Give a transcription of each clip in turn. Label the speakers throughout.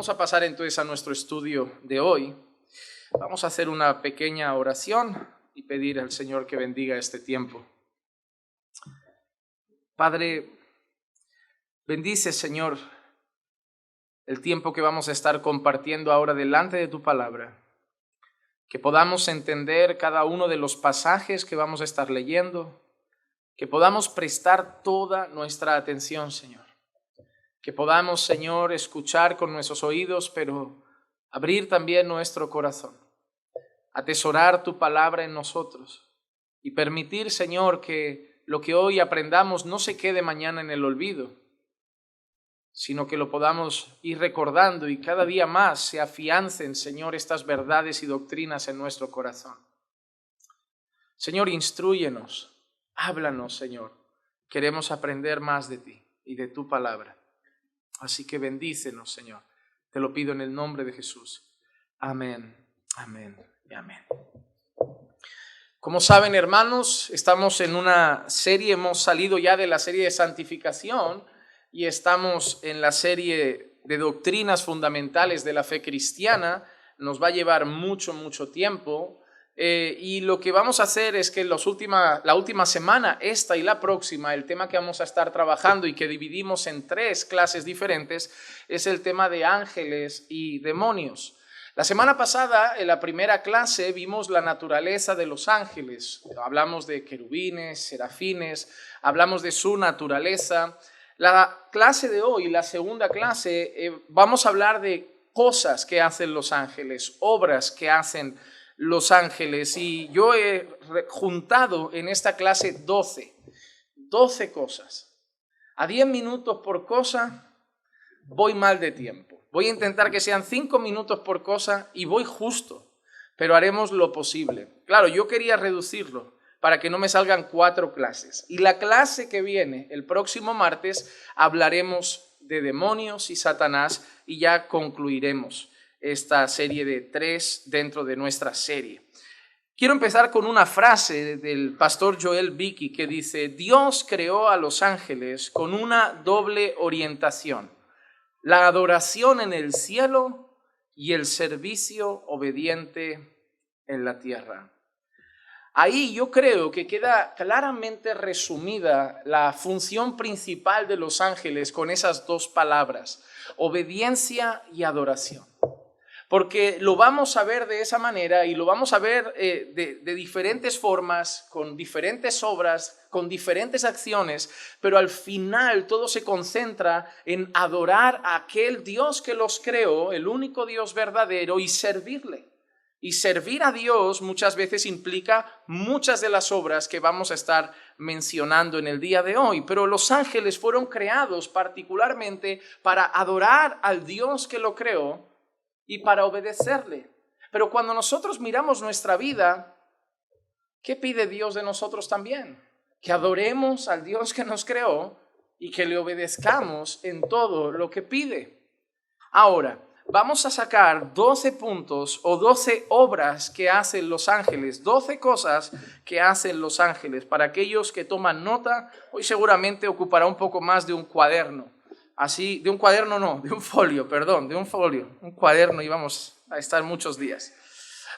Speaker 1: Vamos a pasar entonces a nuestro estudio de hoy. Vamos a hacer una pequeña oración y pedir al Señor que bendiga este tiempo. Padre, bendice, Señor, el tiempo que vamos a estar compartiendo ahora delante de tu palabra. Que podamos entender cada uno de los pasajes que vamos a estar leyendo. Que podamos prestar toda nuestra atención, Señor. Que podamos, Señor, escuchar con nuestros oídos, pero abrir también nuestro corazón. Atesorar tu palabra en nosotros y permitir, Señor, que lo que hoy aprendamos no se quede mañana en el olvido, sino que lo podamos ir recordando y cada día más se afiancen, Señor, estas verdades y doctrinas en nuestro corazón. Señor, instrúyenos, háblanos, Señor. Queremos aprender más de ti y de tu palabra. Así que bendícenos, Señor. Te lo pido en el nombre de Jesús. Amén, amén y amén. Como saben, hermanos, estamos en una serie, hemos salido ya de la serie de santificación y estamos en la serie de doctrinas fundamentales de la fe cristiana. Nos va a llevar mucho tiempo. Y lo que vamos a hacer es que la última semana, esta y la próxima, el tema que vamos a estar trabajando y que dividimos en 3 clases diferentes es el tema de ángeles y demonios. La semana pasada, en la primera clase, vimos la naturaleza de los ángeles. Hablamos de querubines, serafines, hablamos de su naturaleza. La clase de hoy, la segunda clase, vamos a hablar de cosas que hacen los ángeles, obras que hacen los ángeles, y yo he juntado en esta clase 12 cosas. A 10 minutos por cosa voy mal de tiempo. Voy a intentar que sean 5 minutos por cosa y voy justo, pero haremos lo posible. Claro, yo quería reducirlo para que no me salgan 4 clases. Y la clase que viene, el próximo martes, hablaremos de demonios y Satanás y ya concluiremos esta serie de 3 dentro de nuestra serie. Quiero empezar con una frase del pastor Joel Beeke que dice: Dios creó a los ángeles con una doble orientación, la adoración en el cielo y el servicio obediente en la tierra. Ahí yo creo que queda claramente resumida la función principal de los ángeles con esas 2 palabras, obediencia y adoración. Porque lo vamos a ver de esa manera y lo vamos a ver de diferentes formas, con diferentes obras, con diferentes acciones, pero al final todo se concentra en adorar a aquel Dios que los creó, el único Dios verdadero, y servirle. Y servir a Dios muchas veces implica muchas de las obras que vamos a estar mencionando en el día de hoy, pero los ángeles fueron creados particularmente para adorar al Dios que lo creó y para obedecerle. Pero cuando nosotros miramos nuestra vida, ¿qué pide Dios de nosotros también? Que adoremos al Dios que nos creó y que le obedezcamos en todo lo que pide. Ahora, vamos a sacar 12 puntos o 12 obras que hacen los ángeles, 12 cosas que hacen los ángeles. Para aquellos que toman nota, hoy seguramente ocupará un poco más de un cuaderno. Así, de un cuaderno no, de un folio, un cuaderno, y vamos a estar muchos días.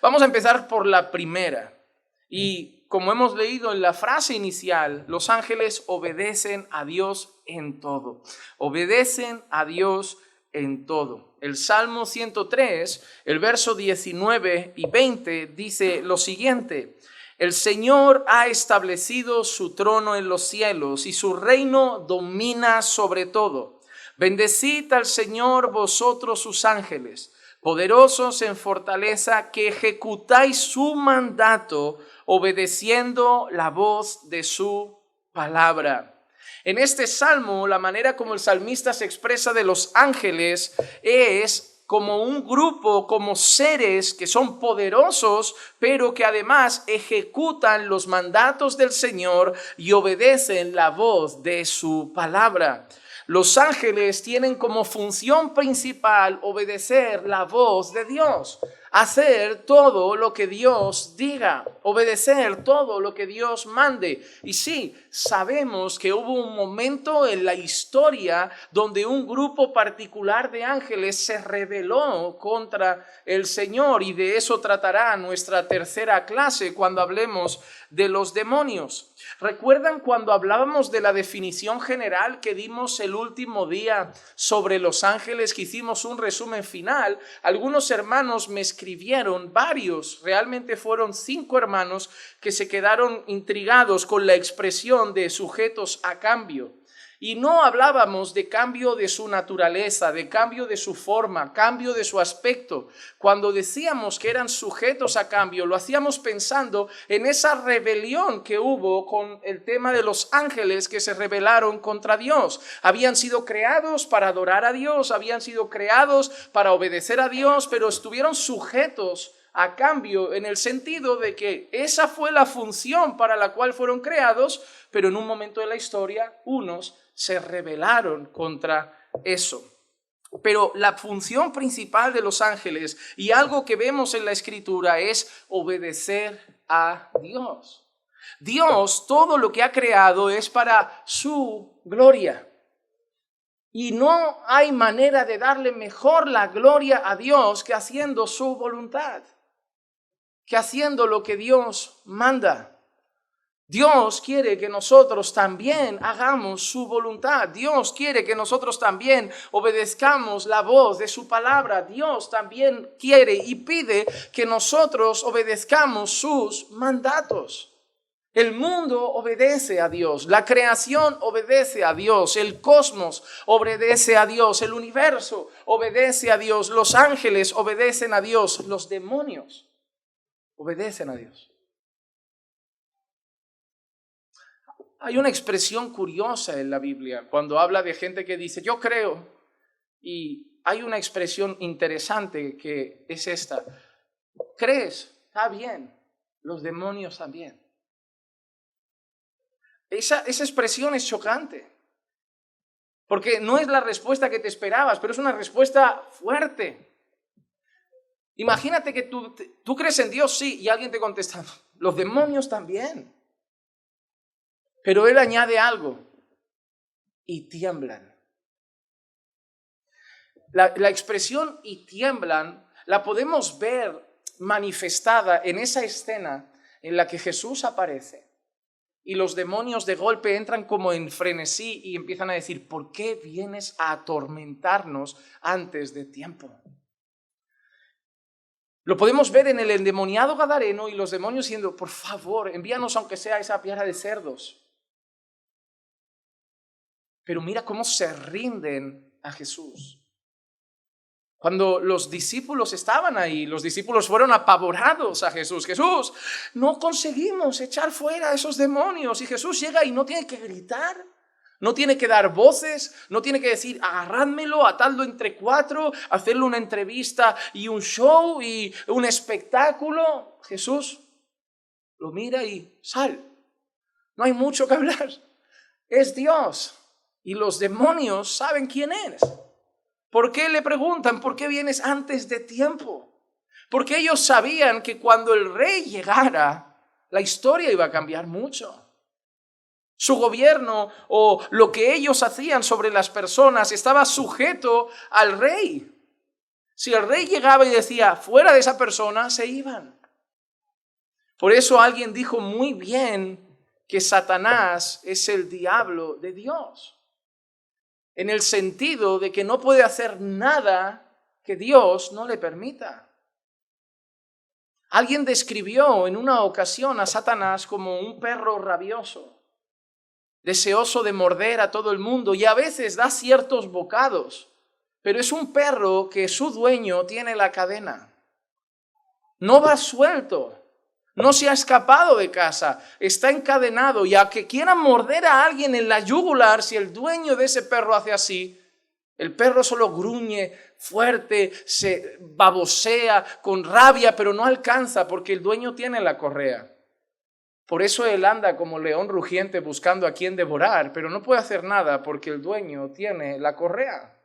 Speaker 1: Vamos a empezar por la primera. Y como hemos leído en la frase inicial, los ángeles obedecen a Dios en todo. Obedecen a Dios en todo. El Salmo 103, el verso 19 y 20 dice lo siguiente: El Señor ha establecido su trono en los cielos y su reino domina sobre todo. Bendecid al Señor vosotros sus ángeles, poderosos en fortaleza, que ejecutáis su mandato, obedeciendo la voz de su palabra. En este salmo, la manera como el salmista se expresa de los ángeles es como un grupo, como seres que son poderosos, pero que además ejecutan los mandatos del Señor y obedecen la voz de su palabra. Los ángeles tienen como función principal obedecer la voz de Dios. hacer todo lo que Dios diga, obedecer todo lo que Dios mande. Y sí, sabemos que hubo un momento en la historia donde un grupo particular de ángeles se rebeló contra el Señor, y de eso tratará nuestra tercera clase cuando hablemos de los demonios. ¿Recuerdan cuando hablábamos de la definición general que dimos el último día sobre los ángeles, que hicimos un resumen final? Algunos hermanos me escribieron, varios, realmente fueron 5 hermanos que se quedaron intrigados con la expresión de sujetos a cambio. Y no hablábamos de cambio de su naturaleza, de cambio de su forma, cambio de su aspecto. Cuando decíamos que eran sujetos a cambio, lo hacíamos pensando en esa rebelión que hubo con el tema de los ángeles que se rebelaron contra Dios. Habían sido creados para adorar a Dios, habían sido creados para obedecer a Dios, pero estuvieron sujetos a cambio, en el sentido de que esa fue la función para la cual fueron creados, pero en un momento de la historia unos se rebelaron contra eso. Pero la función principal de los ángeles, y algo que vemos en la Escritura, es obedecer a Dios. Dios, todo lo que ha creado es para su gloria. Y no hay manera de darle mejor la gloria a Dios que haciendo su voluntad, que haciendo lo que Dios manda. Dios quiere que nosotros también hagamos su voluntad. Dios quiere que nosotros también obedezcamos la voz de su palabra. Dios también quiere y pide que nosotros obedezcamos sus mandatos. El mundo obedece a Dios, la creación obedece a Dios, el cosmos obedece a Dios, el universo obedece a Dios, los ángeles obedecen a Dios, los demonios obedecen a Dios. Hay una expresión curiosa en la Biblia cuando habla de gente que dice, yo creo, y hay una expresión interesante que es esta: ¿crees? Está bien, los demonios también. Esa expresión es chocante, porque no es la respuesta que te esperabas, pero es una respuesta fuerte. Imagínate que tú crees en Dios, sí, y alguien te contesta, los demonios también. Pero él añade algo, y tiemblan. La expresión y tiemblan la podemos ver manifestada en esa escena en la que Jesús aparece y los demonios de golpe entran como en frenesí y empiezan a decir, ¿por qué vienes a atormentarnos antes de tiempo? Lo podemos ver en el endemoniado gadareno y los demonios diciendo, por favor, envíanos aunque sea esa piara de cerdos. Pero mira cómo se rinden a Jesús. Cuando los discípulos estaban ahí, los discípulos fueron apavorados a Jesús. Jesús, no conseguimos echar fuera a esos demonios. Y Jesús llega y no tiene que gritar, no tiene que dar voces, no tiene que decir agarrádmelo, atadlo entre 4, hacerle una entrevista y un show y un espectáculo. Jesús lo mira y sal. No hay mucho que hablar. Es Dios. Y los demonios saben quién es. ¿Por qué le preguntan? ¿Por qué vienes antes de tiempo? Porque ellos sabían que cuando el rey llegara, la historia iba a cambiar mucho. Su gobierno o lo que ellos hacían sobre las personas estaba sujeto al rey. Si el rey llegaba y decía, fuera de esa persona, se iban. Por eso alguien dijo muy bien que Satanás es el diablo de Dios. En el sentido de que no puede hacer nada que Dios no le permita. Alguien describió en una ocasión a Satanás como un perro rabioso, deseoso de morder a todo el mundo y a veces da ciertos bocados, pero es un perro que su dueño tiene la cadena. No va suelto. No se ha escapado de casa, está encadenado y a que quiera morder a alguien en la yugular, si el dueño de ese perro hace así, el perro solo gruñe fuerte, se babosea con rabia, pero no alcanza porque el dueño tiene la correa. Por eso él anda como león rugiente buscando a quien devorar, pero no puede hacer nada porque el dueño tiene la correa.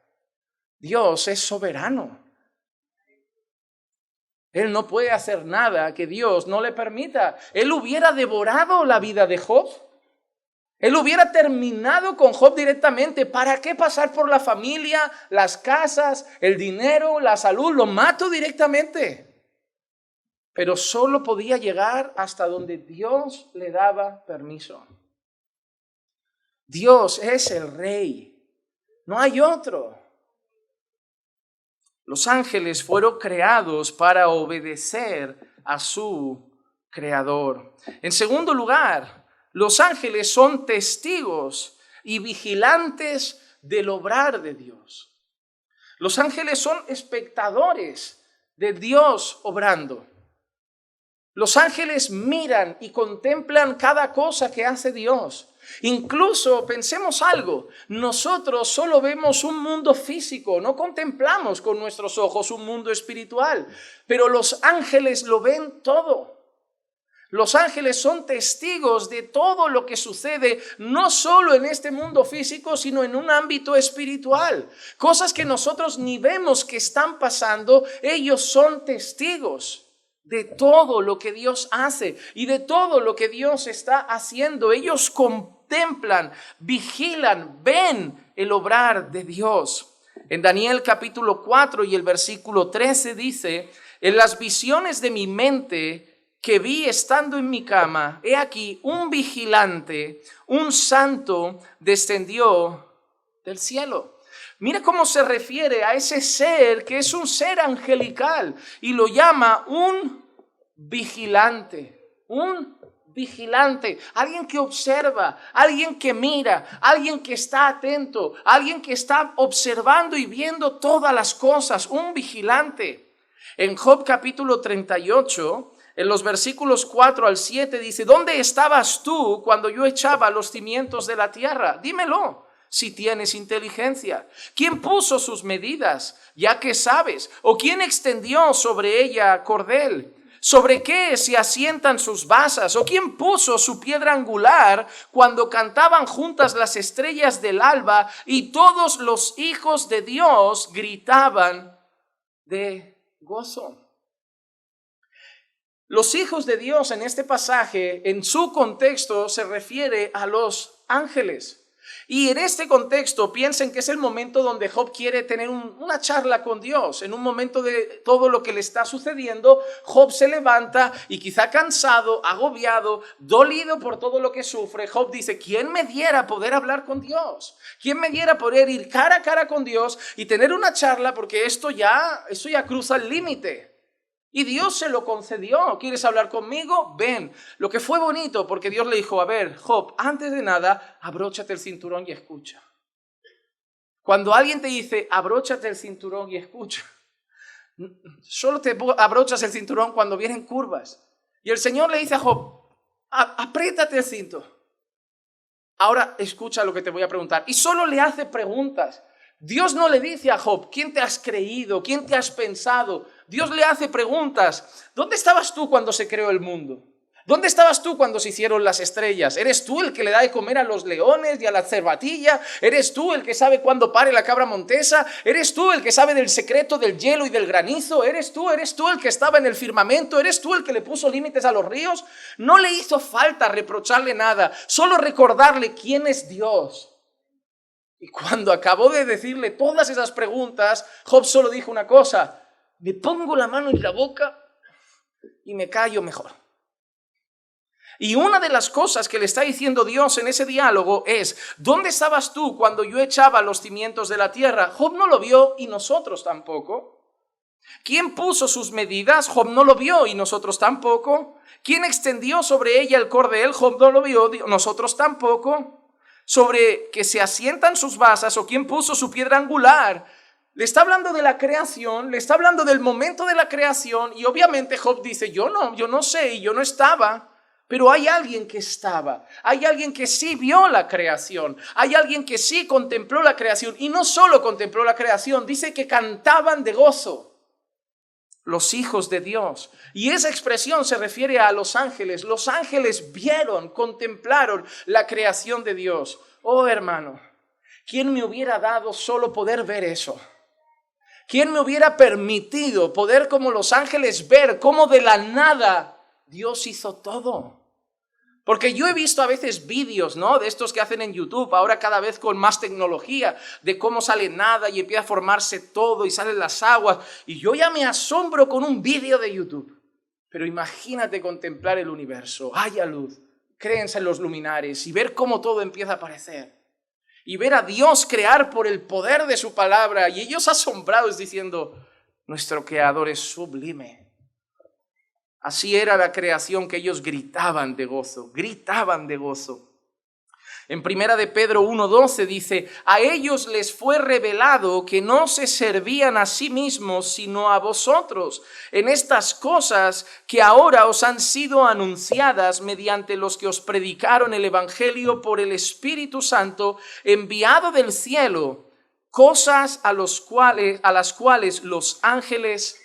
Speaker 1: Dios es soberano. Él no puede hacer nada que Dios no le permita. Él hubiera devorado la vida de Job. Él hubiera terminado con Job directamente. ¿Para qué pasar por la familia, las casas, el dinero, la salud? Lo mato directamente. Pero solo podía llegar hasta donde Dios le daba permiso. Dios es el rey. No hay otro. Los ángeles fueron creados para obedecer a su creador. En segundo lugar, los ángeles son testigos y vigilantes del obrar de Dios. Los ángeles son espectadores de Dios obrando. Los ángeles miran y contemplan cada cosa que hace Dios. Incluso pensemos algo, nosotros solo vemos un mundo físico, no contemplamos con nuestros ojos un mundo espiritual, pero los ángeles lo ven todo. Los ángeles son testigos de todo lo que sucede, no solo en este mundo físico, sino en un ámbito espiritual. Cosas que nosotros ni vemos que están pasando, ellos son testigos de todo lo que Dios hace y de todo lo que Dios está haciendo. Ellos contemplan, vigilan, ven el obrar de Dios. En Daniel capítulo 4 y el versículo 13 dice: en las visiones de mi mente que vi estando en mi cama, he aquí un vigilante, un santo, descendió del cielo. Mira cómo se refiere a ese ser que es un ser angelical y lo llama un vigilante, alguien que observa, alguien que mira, alguien que está atento, alguien que está observando y viendo todas las cosas, un vigilante. En Job capítulo 38, en los versículos 4 al 7 dice: ¿dónde estabas tú cuando yo echaba los cimientos de la tierra? Dímelo, si tienes inteligencia. ¿Quién puso sus medidas, ya que sabes? ¿O quién extendió sobre ella cordel? ¿Sobre qué se asientan sus basas? ¿O quién puso su piedra angular cuando cantaban juntas las estrellas del alba y todos los hijos de Dios gritaban de gozo? Los hijos de Dios en este pasaje, en su contexto, se refiere a los ángeles. Y en este contexto piensen que es el momento donde Job quiere tener una charla con Dios. En un momento de todo lo que le está sucediendo, Job se levanta y quizá cansado, agobiado, dolido por todo lo que sufre. Job dice: ¿quién me diera poder hablar con Dios? ¿Quién me diera poder ir cara a cara con Dios y tener una charla? Porque esto ya cruza el límite. Y Dios se lo concedió. ¿Quieres hablar conmigo? Ven. Lo que fue bonito, porque Dios le dijo: a ver, Job, antes de nada, abróchate el cinturón y escucha. Cuando alguien te dice, abróchate el cinturón y escucha, solo te abrochas el cinturón cuando vienen curvas. Y el Señor le dice a Job: apriétate el cinto. Ahora escucha lo que te voy a preguntar. Y solo le hace preguntas. Dios no le dice a Job: ¿quién te has creído? ¿Quién te has pensado? Dios le hace preguntas. ¿Dónde estabas tú cuando se creó el mundo? ¿Dónde estabas tú cuando se hicieron las estrellas? ¿Eres tú el que le da de comer a los leones y a la cervatilla? ¿Eres tú el que sabe cuándo pare la cabra montesa? ¿Eres tú el que sabe del secreto del hielo y del granizo? ¿Eres tú el que estaba en el firmamento? ¿Eres tú el que le puso límites a los ríos? No le hizo falta reprocharle nada, solo recordarle quién es Dios. Y cuando acabó de decirle todas esas preguntas, Job solo dijo una cosa: me pongo la mano en la boca y me callo mejor. Y una de las cosas que le está diciendo Dios en ese diálogo es: ¿dónde estabas tú cuando yo echaba los cimientos de la tierra? Job no lo vio y nosotros tampoco. ¿Quién puso sus medidas? Job no lo vio y nosotros tampoco. ¿Quién extendió sobre ella el cordel? Job no lo vio, nosotros tampoco. Sobre que se asientan sus basas, o quién puso su piedra angular. Le está hablando de la creación, le está hablando del momento de la creación, y obviamente Job dice: yo no sé y yo no estaba. Pero hay alguien que estaba, hay alguien que sí vio la creación, hay alguien que sí contempló la creación, y no solo contempló la creación, dice que cantaban de gozo los hijos de Dios. Y esa expresión se refiere a los ángeles. Los ángeles vieron, contemplaron la creación de Dios. Oh, hermano, ¿quién me hubiera dado solo poder ver eso? ¿Quién me hubiera permitido poder como los ángeles ver cómo de la nada Dios hizo todo? Porque yo he visto a veces vídeos, ¿no?, de estos que hacen en YouTube, ahora cada vez con más tecnología, de cómo sale nada y empieza a formarse todo y salen las aguas. Y yo ya me asombro con un vídeo de YouTube. Pero imagínate contemplar el universo, haya luz, créense en los luminares y ver cómo todo empieza a aparecer. Y ver a Dios crear por el poder de su palabra. Y ellos asombrados diciendo, nuestro Creador es sublime. Así era la creación que ellos gritaban de gozo, gritaban de gozo. En 1 de Pedro 1:12 dice, a ellos les fue revelado que no se servían a sí mismos, sino a vosotros, en estas cosas que ahora os han sido anunciadas mediante los que os predicaron el Evangelio por el Espíritu Santo, enviado del cielo, cosas a las cuales los ángeles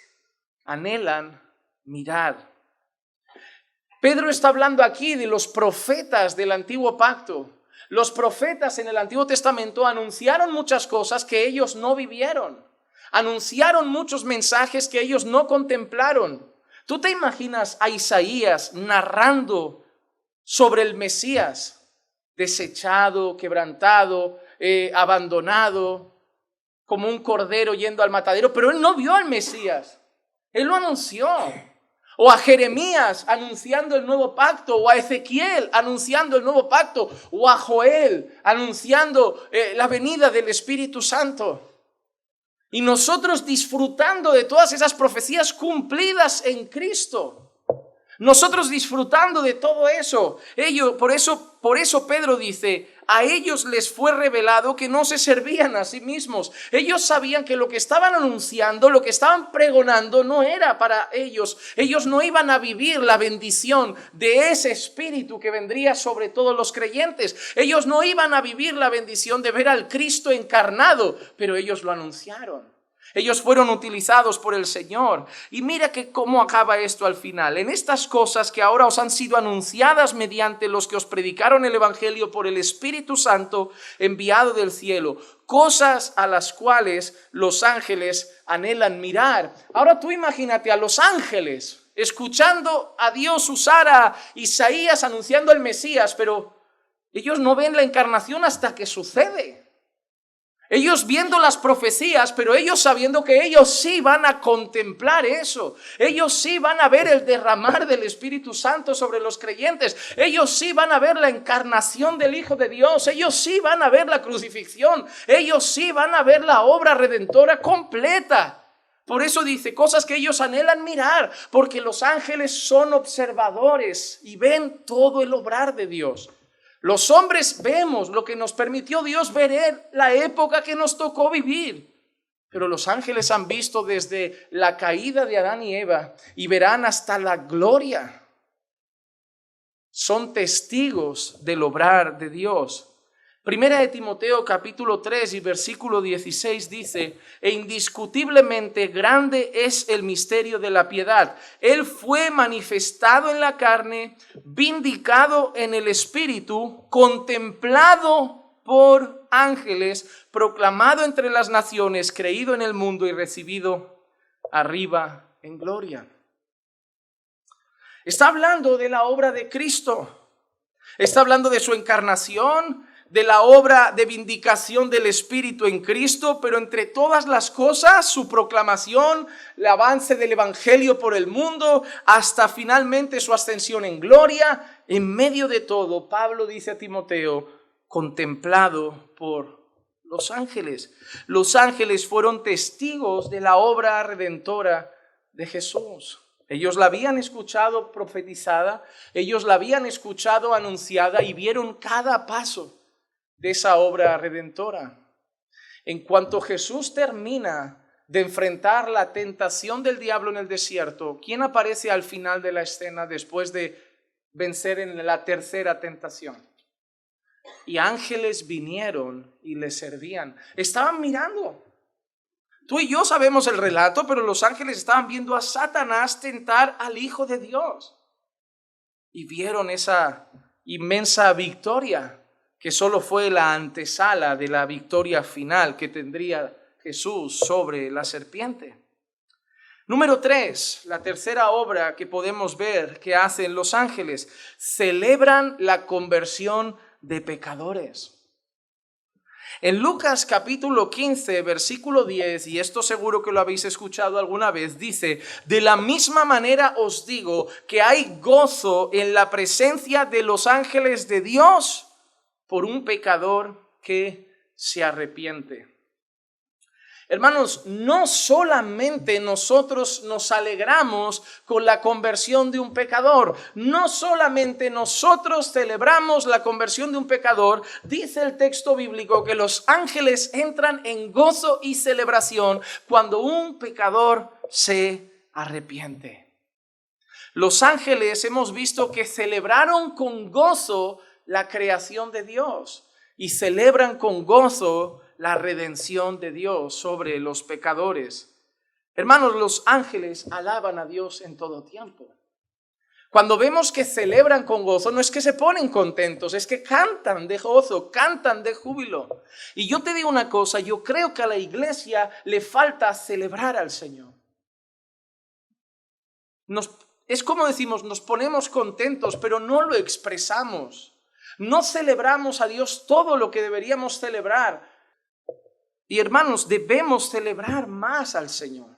Speaker 1: anhelan mirar. Pedro está hablando aquí de los profetas del Antiguo Pacto. Los profetas en el Antiguo Testamento anunciaron muchas cosas que ellos no vivieron. Anunciaron muchos mensajes que ellos no contemplaron. ¿Tú te imaginas a Isaías narrando sobre el Mesías, desechado, quebrantado, abandonado, como un cordero yendo al matadero? Pero él no vio al Mesías, él lo anunció. O a Jeremías anunciando el nuevo pacto, o a Ezequiel anunciando el nuevo pacto, o a Joel anunciando la venida del Espíritu Santo. Y nosotros disfrutando de todas esas profecías cumplidas en Cristo. Nosotros disfrutando de todo eso. Por eso Pedro dice, a ellos les fue revelado que no se servían a sí mismos. Ellos sabían que lo que estaban anunciando, lo que estaban pregonando no era para ellos. Ellos no iban a vivir la bendición de ese Espíritu que vendría sobre todos los creyentes. Ellos no iban a vivir la bendición de ver al Cristo encarnado, pero ellos lo anunciaron. Ellos fueron utilizados por el Señor. Y mira que cómo acaba esto al final. En estas cosas que ahora os han sido anunciadas mediante los que os predicaron el Evangelio por el Espíritu Santo enviado del cielo. Cosas a las cuales los ángeles anhelan mirar. Ahora tú imagínate a los ángeles escuchando a Dios usar a Isaías anunciando el Mesías, pero ellos no ven la encarnación hasta que sucede. Ellos viendo las profecías, pero ellos sabiendo que ellos sí van a contemplar eso. Ellos sí van a ver el derramar del Espíritu Santo sobre los creyentes. Ellos sí van a ver la encarnación del Hijo de Dios. Ellos sí van a ver la crucifixión. Ellos sí van a ver la obra redentora completa. Por eso dice, cosas que ellos anhelan mirar, porque los ángeles son observadores y ven todo el obrar de Dios. Los hombres vemos lo que nos permitió Dios ver en la época que nos tocó vivir. Pero los ángeles han visto desde la caída de Adán y Eva y verán hasta la gloria. Son testigos del obrar de Dios. Primera de Timoteo capítulo 3 y versículo 16 dice, e indiscutiblemente grande es el misterio de la piedad. Él fue manifestado en la carne, vindicado en el Espíritu, contemplado por ángeles, proclamado entre las naciones, creído en el mundo y recibido arriba en gloria. Está hablando de la obra de Cristo. Está hablando de su encarnación, de la obra de vindicación del Espíritu en Cristo, pero entre todas las cosas, su proclamación, el avance del Evangelio por el mundo, hasta finalmente su ascensión en gloria. En medio de todo, Pablo dice a Timoteo, contemplado por los ángeles. Los ángeles fueron testigos de la obra redentora de Jesús. Ellos la habían escuchado profetizada, ellos la habían escuchado anunciada y vieron cada paso de esa obra redentora. En cuanto Jesús termina de enfrentar la tentación del diablo en el desierto, ¿quién aparece al final de la escena después de vencer en la tercera tentación? Y ángeles vinieron y le servían. Estaban mirando. Tú y yo sabemos el relato, pero los ángeles estaban viendo a Satanás tentar al Hijo de Dios. Y vieron esa inmensa victoria, que solo fue la antesala de la victoria final que Jesús sobre la serpiente. Número 3, la tercera obra que podemos ver que hacen los ángeles, celebran la conversión de pecadores. En Lucas capítulo 15, versículo 10, y esto seguro que lo habéis escuchado alguna vez, dice: de la misma manera os digo que hay gozo en la presencia de los ángeles de Dios por un pecador que se arrepiente. Hermanos, no solamente nosotros nos alegramos con la conversión de un pecador, no solamente nosotros celebramos la conversión de un pecador, dice el texto bíblico que los ángeles entran en gozo y celebración cuando un pecador se arrepiente. Los ángeles hemos visto que celebraron con gozo la creación de Dios y celebran con gozo la redención de Dios sobre los pecadores. Hermanos, los ángeles alaban a Dios en todo tiempo. Cuando vemos que celebran con gozo, no es que se ponen contentos, es que cantan de gozo, cantan de júbilo. Y yo te digo una cosa, yo creo que a la iglesia le falta celebrar al Señor. Es como decimos, nos ponemos contentos, pero no lo expresamos. No celebramos a Dios todo lo que deberíamos celebrar. Y hermanos, debemos celebrar más al Señor.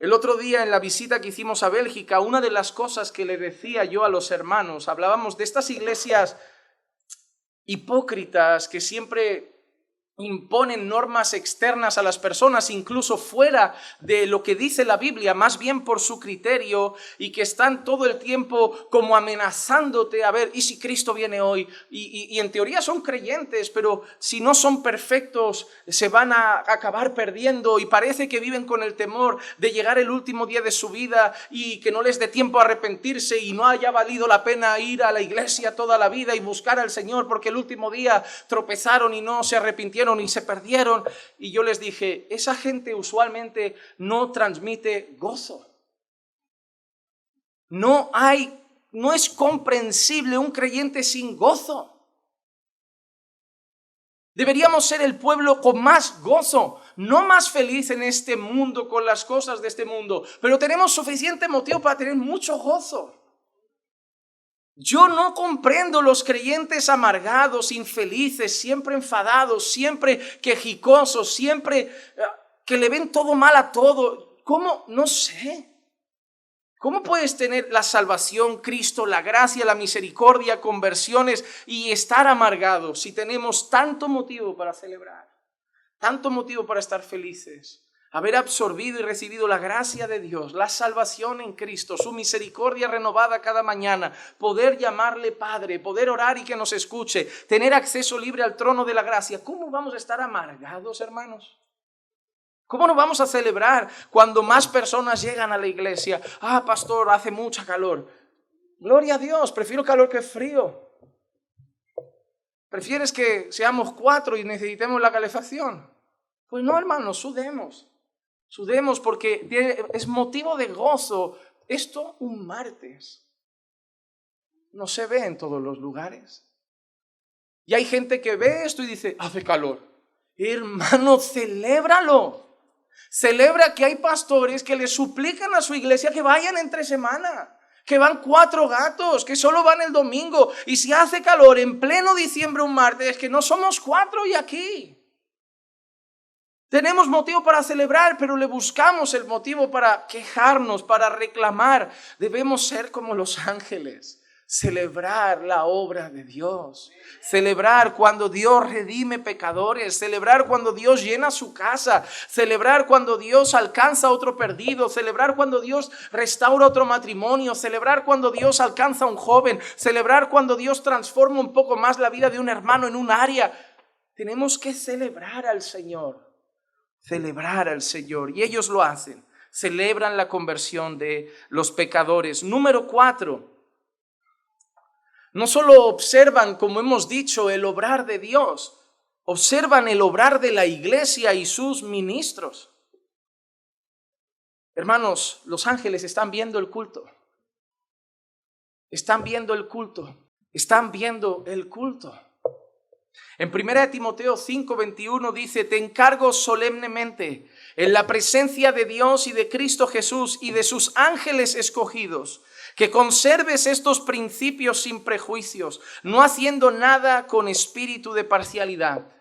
Speaker 1: El otro día en la visita que hicimos a Bélgica, una de las cosas que le decía yo a los hermanos, hablábamos de estas iglesias hipócritas que siempre imponen normas externas a las personas, incluso fuera de lo que dice la Biblia, más bien por su criterio, y que están todo el tiempo como amenazándote, a ver, ¿y si Cristo viene hoy? Y en teoría son creyentes, pero si no son perfectos, se van a acabar perdiendo, y parece que viven con el temor de llegar el último día de su vida y que no les dé tiempo a arrepentirse y no haya valido la pena ir a la iglesia toda la vida y buscar al Señor porque el último día tropezaron y no se arrepintieron y se perdieron. Y yo les dije, esa gente usualmente no transmite gozo. No es comprensible un creyente sin gozo. Deberíamos ser el pueblo con más gozo, no más feliz en este mundo con las cosas de este mundo, pero tenemos suficiente motivo para tener mucho gozo. Yo no comprendo los creyentes amargados, infelices, siempre enfadados, siempre quejicosos, siempre que le ven todo mal a todo. ¿Cómo? No sé. ¿Cómo puedes tener la salvación, Cristo, la gracia, la misericordia, conversiones y estar amargado si tenemos tanto motivo para celebrar, tanto motivo para estar felices? Haber absorbido y recibido la gracia de Dios, la salvación en Cristo, su misericordia renovada cada mañana, poder llamarle Padre, poder orar y que nos escuche, tener acceso libre al trono de la gracia. ¿Cómo vamos a estar amargados, hermanos? ¿Cómo nos vamos a celebrar cuando más personas llegan a la iglesia? Ah, pastor, hace mucha calor. Gloria a Dios, prefiero calor que frío. ¿Prefieres que seamos 4 y necesitemos la calefacción? Pues no, hermanos, sudemos. Sudemos porque es motivo de gozo. Esto un martes no se ve en todos los lugares. Y hay gente que ve esto y dice, hace calor. Hermano, celébralo. Celebra que hay pastores que le suplican a su iglesia que vayan entre semana, que van 4 gatos, que solo van el domingo. Y si hace calor en pleno diciembre un martes, es que no somos 4 y aquí. Tenemos motivo para celebrar, pero le buscamos el motivo para quejarnos, para reclamar. Debemos ser como los ángeles, celebrar la obra de Dios, celebrar cuando Dios redime pecadores, celebrar cuando Dios llena su casa, celebrar cuando Dios alcanza a otro perdido, celebrar cuando Dios restaura otro matrimonio, celebrar cuando Dios alcanza a un joven, celebrar cuando Dios transforma un poco más la vida de un hermano en un área. Tenemos que celebrar al Señor. Celebrar al Señor, y ellos lo hacen, celebran la conversión de los pecadores. Número 4, no solo observan, como hemos dicho, el obrar de Dios, observan el obrar de la iglesia y sus ministros. Hermanos, los ángeles están viendo el culto, están viendo el culto, están viendo el culto. En 1 Timoteo 5:21 dice: te encargo solemnemente en la presencia de Dios y de Cristo Jesús y de sus ángeles escogidos, que conserves estos principios sin prejuicios, no haciendo nada con espíritu de parcialidad.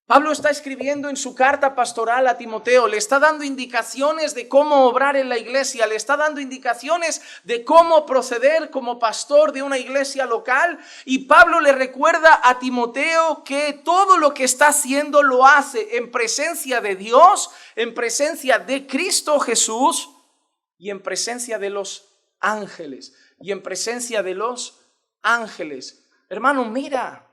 Speaker 1: Pablo está escribiendo en su carta pastoral a Timoteo, le está dando indicaciones de cómo obrar en la iglesia, le está dando indicaciones de cómo proceder como pastor de una iglesia local, y Pablo le recuerda a Timoteo que todo lo que está haciendo lo hace en presencia de Dios, en presencia de Cristo Jesús y en presencia de los ángeles, Hermano, mira.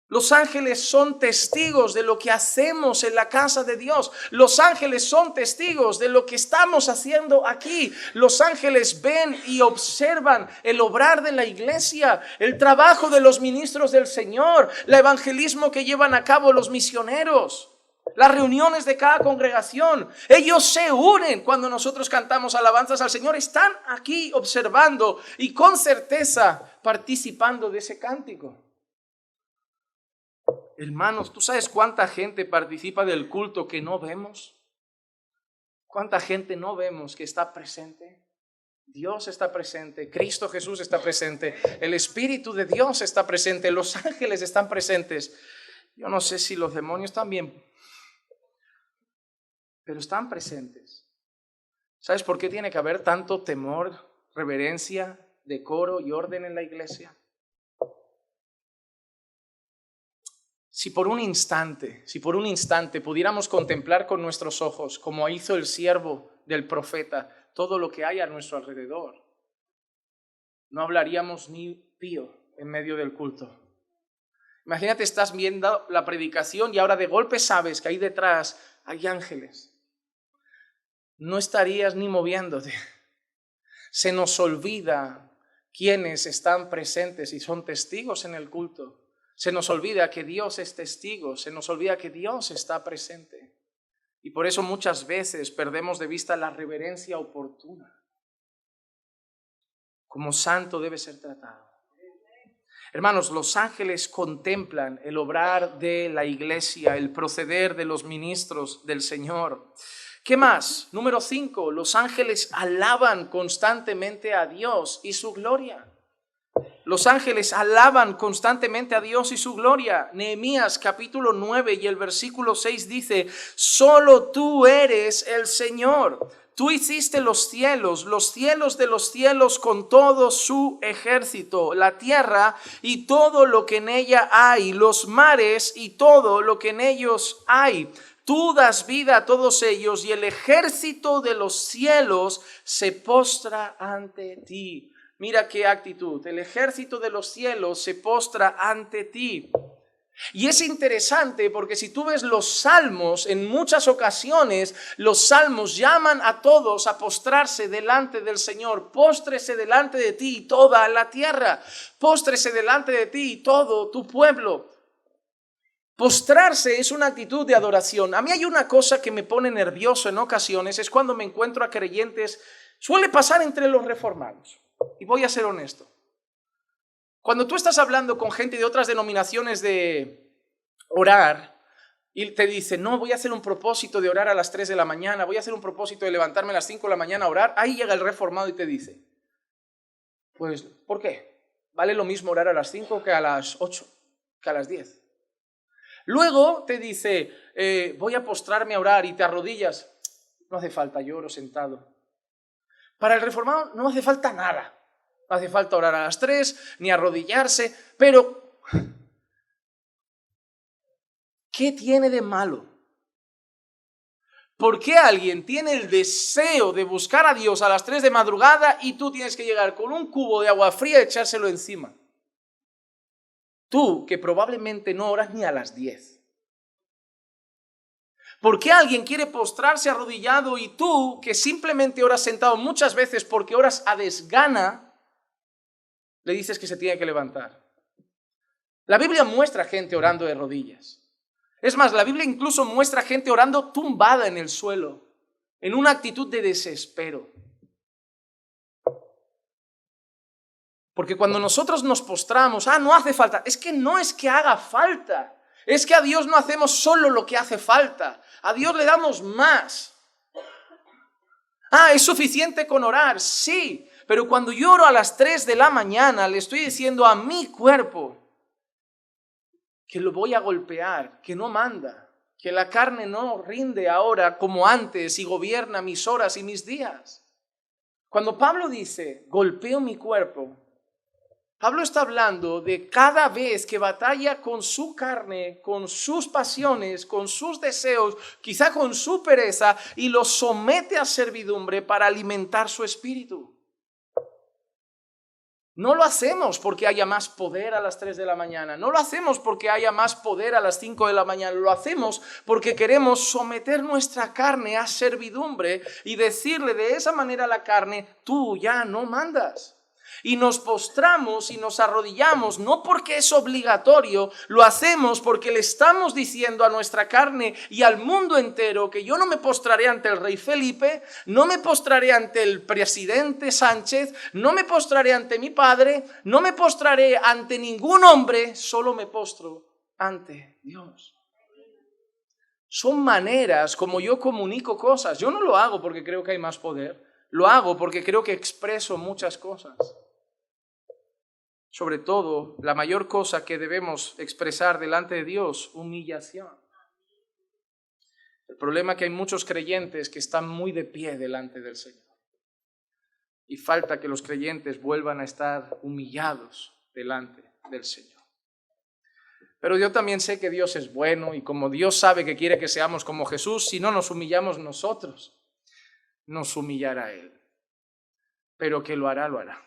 Speaker 1: Los ángeles son testigos de lo que hacemos en la casa de Dios. Los ángeles son testigos de lo que estamos haciendo aquí. Los ángeles ven y observan el obrar de la iglesia, el trabajo de los ministros del Señor, el evangelismo que llevan a cabo los misioneros, las reuniones de cada congregación. Ellos se unen cuando nosotros cantamos alabanzas al Señor. Están aquí observando y con certeza participando de ese cántico. Hermanos, ¿tú sabes cuánta gente participa del culto que no vemos? ¿Cuánta gente no vemos que está presente? Dios está presente, Cristo Jesús está presente, el Espíritu de Dios está presente, los ángeles están presentes. Yo no sé si los demonios también, pero están presentes. ¿Sabes por qué tiene que haber tanto temor, reverencia, decoro y orden en la iglesia? Si por un instante pudiéramos contemplar con nuestros ojos, como hizo el siervo del profeta, todo lo que hay a nuestro alrededor, no hablaríamos ni pío en medio del culto. Imagínate, estás viendo la predicación y ahora de golpe sabes que ahí detrás hay ángeles. No estarías ni moviéndote. Se nos olvida quiénes están presentes y son testigos en el culto. Se nos olvida que Dios es testigo, se nos olvida que Dios está presente. Y por eso muchas veces perdemos de vista la reverencia oportuna. Como santo debe ser tratado. Hermanos, los ángeles contemplan el obrar de la iglesia, el proceder de los ministros del Señor. ¿Qué más? Número 5, los ángeles alaban constantemente a Dios y su gloria. Los ángeles alaban constantemente a Dios y su gloria. Nehemías capítulo 9 y el versículo 6 dice: solo tú eres el Señor. Tú hiciste los cielos de los cielos con todo su ejército, la tierra y todo lo que en ella hay, los mares y todo lo que en ellos hay. Tú das vida a todos ellos y el ejército de los cielos se postra ante ti. Mira qué actitud. El ejército de los cielos se postra ante ti. Y es interesante porque si tú ves los salmos, en muchas ocasiones los salmos llaman a todos a postrarse delante del Señor. Póstrese delante de ti toda la tierra. Póstrese delante de ti todo tu pueblo. Postrarse es una actitud de adoración. A mí hay una cosa que me pone nervioso en ocasiones, es cuando me encuentro a creyentes, suele pasar entre los reformados. Y voy a ser honesto. Cuando tú estás hablando con gente de otras denominaciones de orar y te dicen: no, voy a hacer un propósito de orar a las 3 de la mañana, voy a hacer un propósito de levantarme a las 5 de la mañana a orar, ahí llega el reformado y te dice: pues, ¿por qué? ¿Vale lo mismo orar a las 5 que a las 8, que a las 10? Luego te dice: voy a postrarme a orar, y te arrodillas. No hace falta, yo oro sentado. Para el reformado no hace falta nada. No hace falta orar a las 3, ni arrodillarse, pero ¿qué tiene de malo? ¿Por qué alguien tiene el deseo de buscar a Dios a las 3 de madrugada y tú tienes que llegar con un cubo de agua fría y echárselo encima? Tú, que probablemente no oras ni a las 10. ¿Por qué alguien quiere postrarse arrodillado y tú, que simplemente oras sentado muchas veces porque oras a desgana, le dices que se tiene que levantar? La Biblia muestra gente orando de rodillas. Es más, la Biblia incluso muestra gente orando tumbada en el suelo, en una actitud de desespero. Porque cuando nosotros nos postramos, no hace falta. Es que no es que haga falta. Es que a Dios no hacemos solo lo que hace falta. A Dios le damos más. ¿Es suficiente con orar? Sí. Pero cuando yo oro a las 3 de la mañana, le estoy diciendo a mi cuerpo que lo voy a golpear, que no manda, que la carne no rinde ahora como antes y gobierna mis horas y mis días. Cuando Pablo dice, golpeo mi cuerpo, Pablo está hablando de cada vez que batalla con su carne, con sus pasiones, con sus deseos, quizá con su pereza, y lo somete a servidumbre para alimentar su espíritu. No lo hacemos porque haya más poder a las 3 de la mañana, no lo hacemos porque haya más poder a las 5 de la mañana, lo hacemos porque queremos someter nuestra carne a servidumbre y decirle de esa manera a la carne, tú ya no mandas. Y nos postramos y nos arrodillamos, no porque es obligatorio, lo hacemos porque le estamos diciendo a nuestra carne y al mundo entero que yo no me postraré ante el rey Felipe, no me postraré ante el presidente Sánchez, no me postraré ante mi padre, no me postraré ante ningún hombre, solo me postro ante Dios. Son maneras como yo comunico cosas. Yo no lo hago porque creo que hay más poder, lo hago porque creo que expreso muchas cosas. Sobre todo, la mayor cosa que debemos expresar delante de Dios, humillación. El problema es que hay muchos creyentes que están muy de pie delante del Señor. Y falta que los creyentes vuelvan a estar humillados delante del Señor. Pero yo también sé que Dios es bueno y como Dios sabe que quiere que seamos como Jesús, si no nos humillamos nosotros, nos humillará Él. Pero que lo hará, lo hará.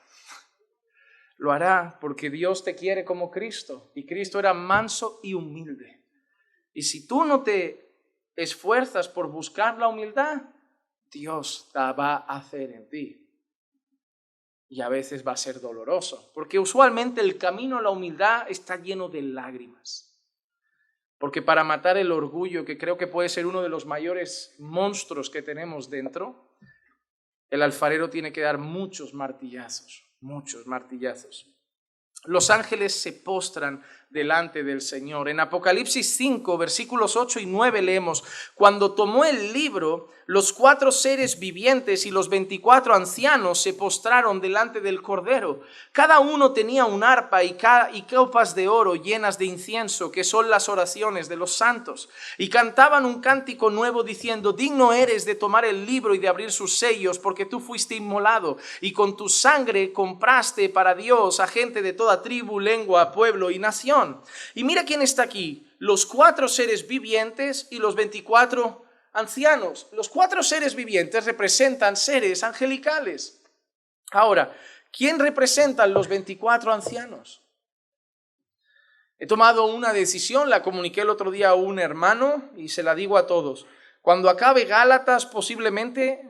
Speaker 1: Lo hará porque Dios te quiere como Cristo y Cristo era manso y humilde. Y si tú no te esfuerzas por buscar la humildad, Dios la va a hacer en ti. Y a veces va a ser doloroso, porque usualmente el camino a la humildad está lleno de lágrimas. Porque para matar el orgullo, que creo que puede ser uno de los mayores monstruos que tenemos dentro, el alfarero tiene que dar muchos martillazos. Los ángeles se postran delante del Señor. En Apocalipsis 5, versículos 8 y 9 leemos, cuando tomó el libro, los 4 seres vivientes y los 24 ancianos se postraron delante del Cordero. Cada uno tenía un arpa y copas de oro llenas de incienso, que son las oraciones de los santos. Y cantaban un cántico nuevo diciendo, digno eres de tomar el libro y de abrir sus sellos, porque tú fuiste inmolado y con tu sangre compraste para Dios a gente de toda tribu, lengua, pueblo y nación. Y mira quién está aquí, los 4 seres vivientes y los 24 ancianos. Los 4 seres vivientes representan seres angelicales. Ahora, ¿quién representan los 24 ancianos? He tomado una decisión, la comuniqué el otro día a un hermano y se la digo a todos. Cuando acabe Gálatas, posiblemente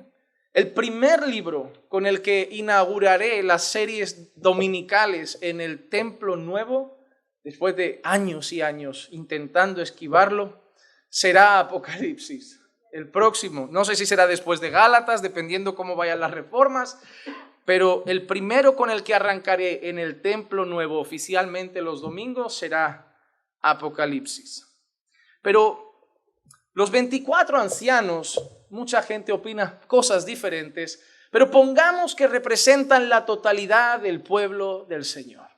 Speaker 1: el primer libro con el que inauguraré las series dominicales en el Templo Nuevo, después de años y años intentando esquivarlo, será Apocalipsis. El próximo, no sé si será después de Gálatas, dependiendo cómo vayan las reformas, pero el primero con el que arrancaré en el Templo Nuevo oficialmente los domingos será Apocalipsis. Pero los 24 ancianos, mucha gente opina cosas diferentes, pero pongamos que representan la totalidad del pueblo del Señor.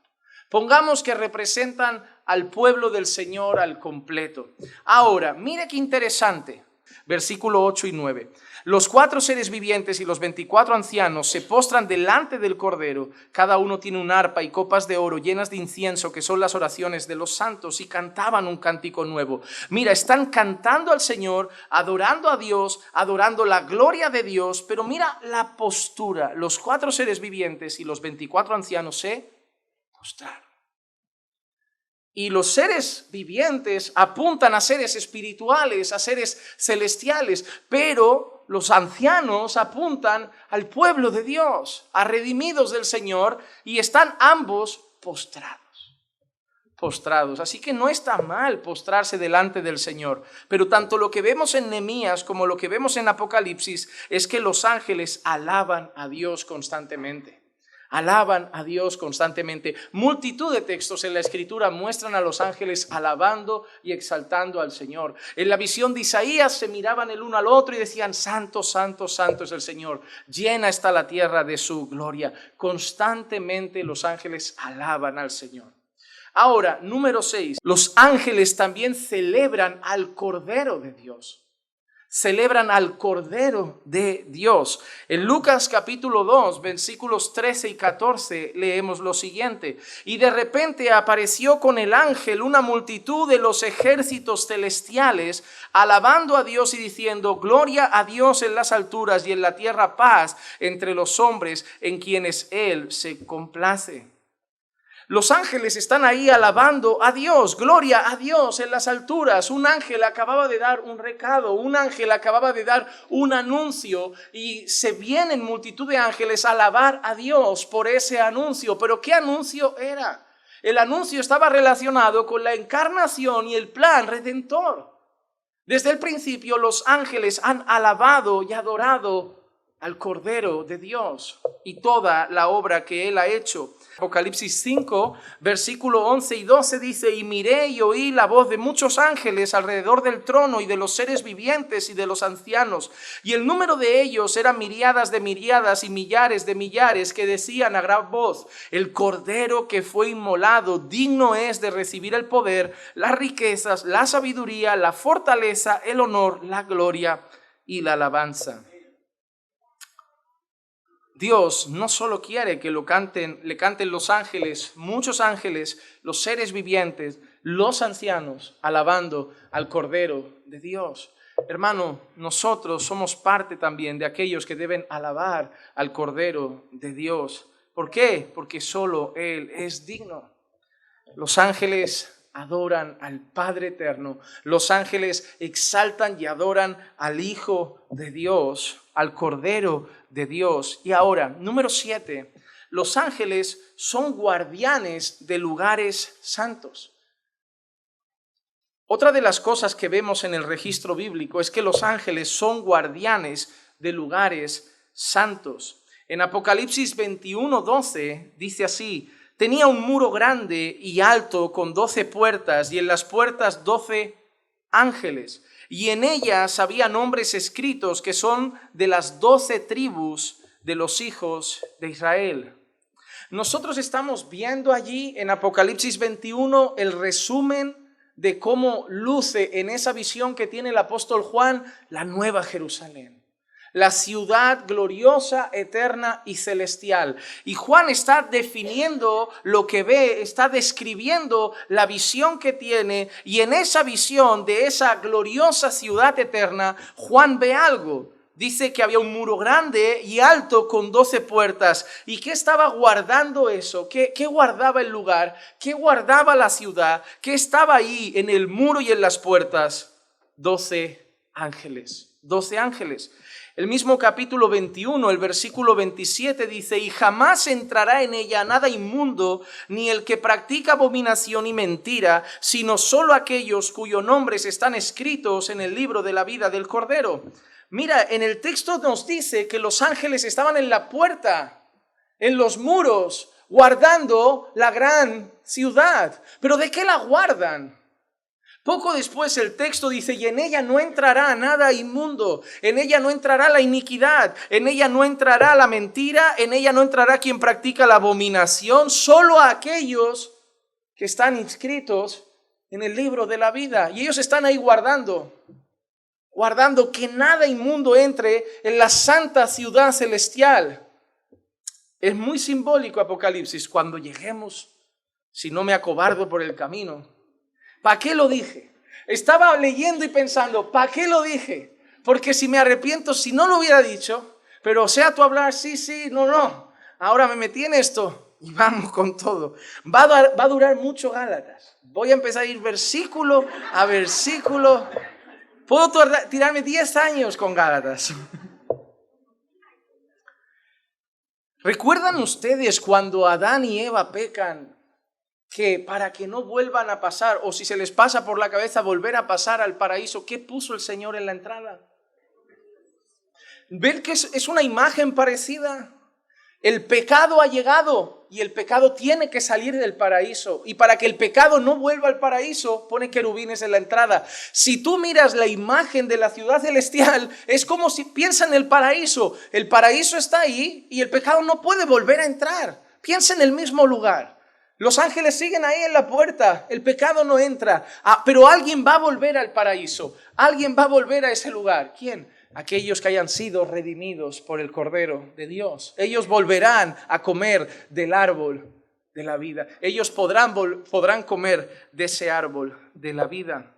Speaker 1: Pongamos que representan al pueblo del Señor al completo. Ahora, mire qué interesante, versículo 8 y 9. Los 4 seres vivientes y los 24 ancianos se postran delante del Cordero. Cada uno tiene un arpa y copas de oro llenas de incienso, que son las oraciones de los santos, y cantaban un cántico nuevo. Mira, están cantando al Señor, adorando a Dios, adorando la gloria de Dios, pero mira la postura. Los 4 seres vivientes y los 24 ancianos se postraron. Y los seres vivientes apuntan a seres espirituales, a seres celestiales, pero los ancianos apuntan al pueblo de Dios, a redimidos del Señor, y están ambos postrados. Así que no está mal postrarse delante del Señor, pero tanto lo que vemos en Nehemías como lo que vemos en Apocalipsis es que los ángeles alaban a Dios constantemente. Alaban a Dios constantemente. Multitud de textos en la Escritura muestran a los ángeles alabando y exaltando al Señor. En la visión de Isaías se miraban el uno al otro y decían: Santo, santo, santo es el Señor. Llena está la tierra de su gloria. Constantemente los ángeles alaban al Señor. Ahora, número 6. Los ángeles también celebran al Cordero de Dios. Celebran al Cordero de Dios. En Lucas capítulo 2, versículos 13 y 14, leemos lo siguiente: y de repente apareció con el ángel una multitud de los ejércitos celestiales, alabando a Dios y diciendo: gloria a Dios en las alturas y en la tierra paz entre los hombres en quienes Él se complace. Los ángeles están ahí alabando a Dios, gloria a Dios en las alturas. Un ángel acababa de dar un recado, un ángel acababa de dar un anuncio y se vienen multitud de ángeles a alabar a Dios por ese anuncio. ¿Pero qué anuncio era? El anuncio estaba relacionado con la encarnación y el plan redentor. Desde el principio los ángeles han alabado y adorado al Cordero de Dios y toda la obra que Él ha hecho. Apocalipsis 5, versículo 11 y 12 dice: y miré y oí la voz de muchos ángeles alrededor del trono y de los seres vivientes y de los ancianos, y el número de ellos era miríadas de miríadas y millares de millares, que decían a gran voz: el Cordero que fue inmolado digno es de recibir el poder, las riquezas, la sabiduría, la fortaleza, el honor, la gloria y la alabanza. Dios no solo quiere que le canten los ángeles, muchos ángeles, los seres vivientes, los ancianos, alabando al Cordero de Dios. Hermano, nosotros somos parte también de aquellos que deben alabar al Cordero de Dios. ¿Por qué? Porque solo Él es digno. Los ángeles adoran al Padre eterno. Los ángeles exaltan y adoran al Hijo de Dios, al Cordero de Dios. Y ahora, número 7, los ángeles son guardianes de lugares santos. Otra de las cosas que vemos en el registro bíblico es que los ángeles son guardianes de lugares santos. En Apocalipsis 21:12 dice así: tenía un muro grande y alto con 12 puertas, y en las puertas 12 ángeles, y en ellas había nombres escritos que son de las 12 tribus de los hijos de Israel. Nosotros estamos viendo allí en Apocalipsis 21 el resumen de cómo luce en esa visión que tiene el apóstol Juan la Nueva Jerusalén, la ciudad gloriosa, eterna y celestial. Y Juan está definiendo lo que ve, está describiendo la visión que tiene, y en esa visión de esa gloriosa ciudad eterna, Juan ve algo. Dice que había un muro grande y alto con 12 puertas. ¿Y qué estaba guardando eso? ¿Qué guardaba el lugar? ¿Qué guardaba la ciudad? ¿Qué estaba ahí en el muro y en las puertas? 12 ángeles. 12 ángeles. El mismo capítulo 21, el versículo 27 dice: y jamás entrará en ella nada inmundo, ni el que practica abominación y mentira, sino solo aquellos cuyos nombres están escritos en el libro de la vida del Cordero. Mira, en el texto nos dice que los ángeles estaban en la puerta, en los muros, guardando la gran ciudad. ¿Pero de qué la guardan? Poco después el texto dice: y en ella no entrará nada inmundo, en ella no entrará la iniquidad, en ella no entrará la mentira, en ella no entrará quien practica la abominación, solo a aquellos que están inscritos en el libro de la vida. Y ellos están ahí guardando que nada inmundo entre en la santa ciudad celestial. Es muy simbólico Apocalipsis. Cuando lleguemos, si no me acobardo por el camino, ¿para qué lo dije? Estaba leyendo y pensando, ¿para qué lo dije? Porque si me arrepiento, si no lo hubiera dicho, pero o sea, tú hablar, sí, no, ahora me metí en esto y vamos con todo. Va a durar mucho Gálatas. Voy a empezar a ir versículo a versículo. Puedo tirarme 10 años con Gálatas. ¿Recuerdan ustedes cuando Adán y Eva pecan, que para que no vuelvan a pasar, o si se les pasa por la cabeza volver a pasar al paraíso, qué puso el Señor en la entrada? ¿Ven que es una imagen parecida? El pecado ha llegado y el pecado tiene que salir del paraíso. Y para que el pecado no vuelva al paraíso, pone querubines en la entrada. Si tú miras la imagen de la ciudad celestial, es como si piensa en el paraíso. El paraíso está ahí y el pecado no puede volver a entrar. Piensa en el mismo lugar. Los ángeles siguen ahí en la puerta, el pecado no entra, pero alguien va a volver al paraíso, alguien va a volver a ese lugar. ¿Quién? Aquellos que hayan sido redimidos por el Cordero de Dios. Ellos volverán a comer del árbol de la vida. Ellos podrán comer de ese árbol de la vida.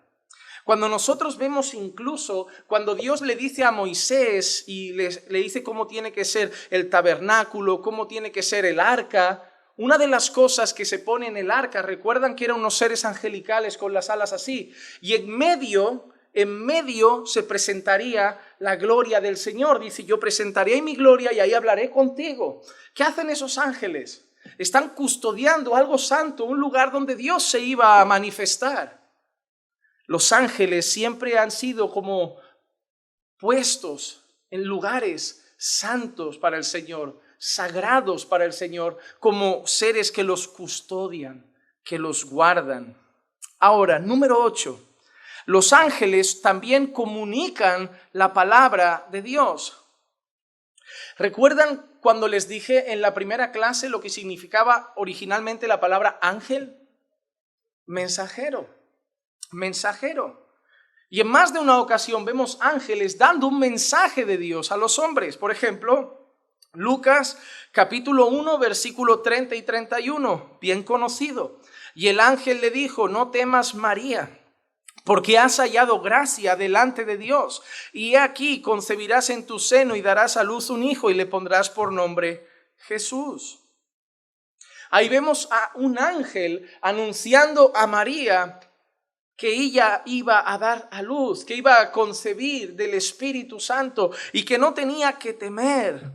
Speaker 1: Cuando nosotros vemos incluso, cuando Dios le dice a Moisés y le dice cómo tiene que ser el tabernáculo, cómo tiene que ser el arca, una de las cosas que se pone en el arca, recuerdan que eran unos seres angelicales con las alas así, y en medio se presentaría la gloria del Señor. Dice, yo presentaré mi gloria y ahí hablaré contigo. ¿Qué hacen esos ángeles? Están custodiando algo santo, un lugar donde Dios se iba a manifestar. Los ángeles siempre han sido como puestos en lugares santos para el Señor, sagrados para el Señor, como seres que los custodian, que los guardan. Ahora, número 8. Los ángeles también comunican la palabra de Dios. ¿Recuerdan cuando les dije en la primera clase lo que significaba originalmente la palabra ángel? Mensajero. Y en más de una ocasión vemos ángeles dando un mensaje de Dios a los hombres. Por ejemplo, Lucas capítulo 1, versículo 30 y 31, bien conocido. Y el ángel le dijo, no temas, María, porque has hallado gracia delante de Dios. Y he aquí, concebirás en tu seno y darás a luz un hijo y le pondrás por nombre Jesús. Ahí vemos a un ángel anunciando a María que ella iba a dar a luz, que iba a concebir del Espíritu Santo y que no tenía que temer,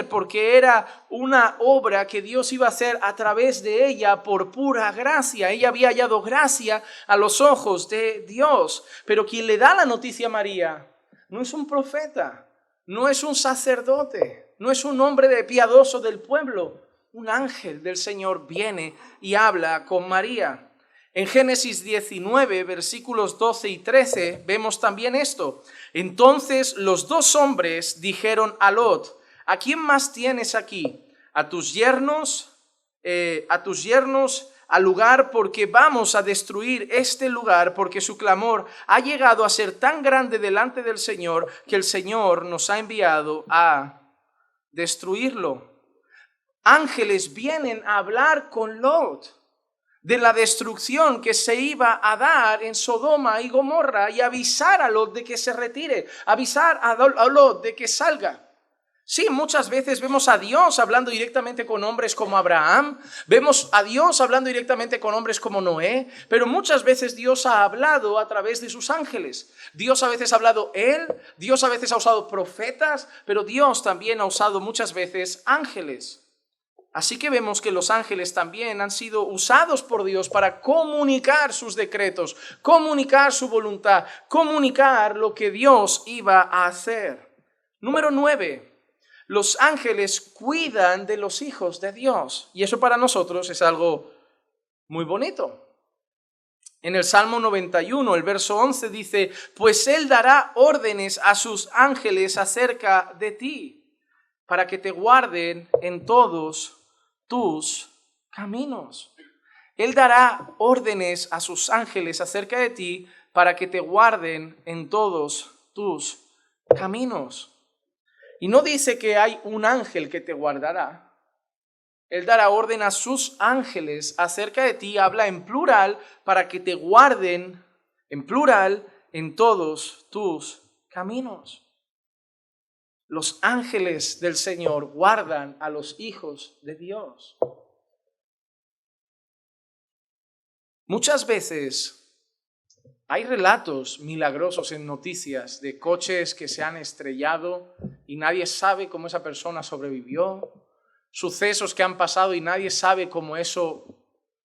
Speaker 1: porque era una obra que Dios iba a hacer a través de ella por pura gracia. Ella había hallado gracia a los ojos de Dios. Pero quien le da la noticia a María no es un profeta, no es un sacerdote, no es un hombre piadoso del pueblo. Un ángel del Señor viene y habla con María. En Génesis 19, versículos 12 y 13, vemos también esto. Entonces los dos hombres dijeron a Lot, ¿a quién más tienes aquí? A tus yernos al lugar, porque vamos a destruir este lugar, porque su clamor ha llegado a ser tan grande delante del Señor, que el Señor nos ha enviado a destruirlo. Ángeles vienen a hablar con Lot de la destrucción que se iba a dar en Sodoma y Gomorra y avisar a Lot de que se retire, avisar a Lot de que salga. Sí, muchas veces vemos a Dios hablando directamente con hombres como Abraham, vemos a Dios hablando directamente con hombres como Noé, pero muchas veces Dios ha hablado a través de sus ángeles. Dios a veces ha hablado él, Dios a veces ha usado profetas, pero Dios también ha usado muchas veces ángeles. Así que vemos que los ángeles también han sido usados por Dios para comunicar sus decretos, comunicar su voluntad, comunicar lo que Dios iba a hacer. Número 9. Los ángeles cuidan de los hijos de Dios. Y eso para nosotros es algo muy bonito. En el Salmo 91, el verso 11 dice, pues Él dará órdenes a sus ángeles acerca de ti, para que te guarden en todos tus caminos. Él dará órdenes a sus ángeles acerca de ti para que te guarden en todos tus caminos. Y no dice que hay un ángel que te guardará. Él dará orden a sus ángeles acerca de ti, habla en plural, para que te guarden en plural en todos tus caminos. Los ángeles del Señor guardan a los hijos de Dios. Muchas veces hay relatos milagrosos en noticias de coches que se han estrellado y nadie sabe cómo esa persona sobrevivió, sucesos que han pasado y nadie sabe cómo eso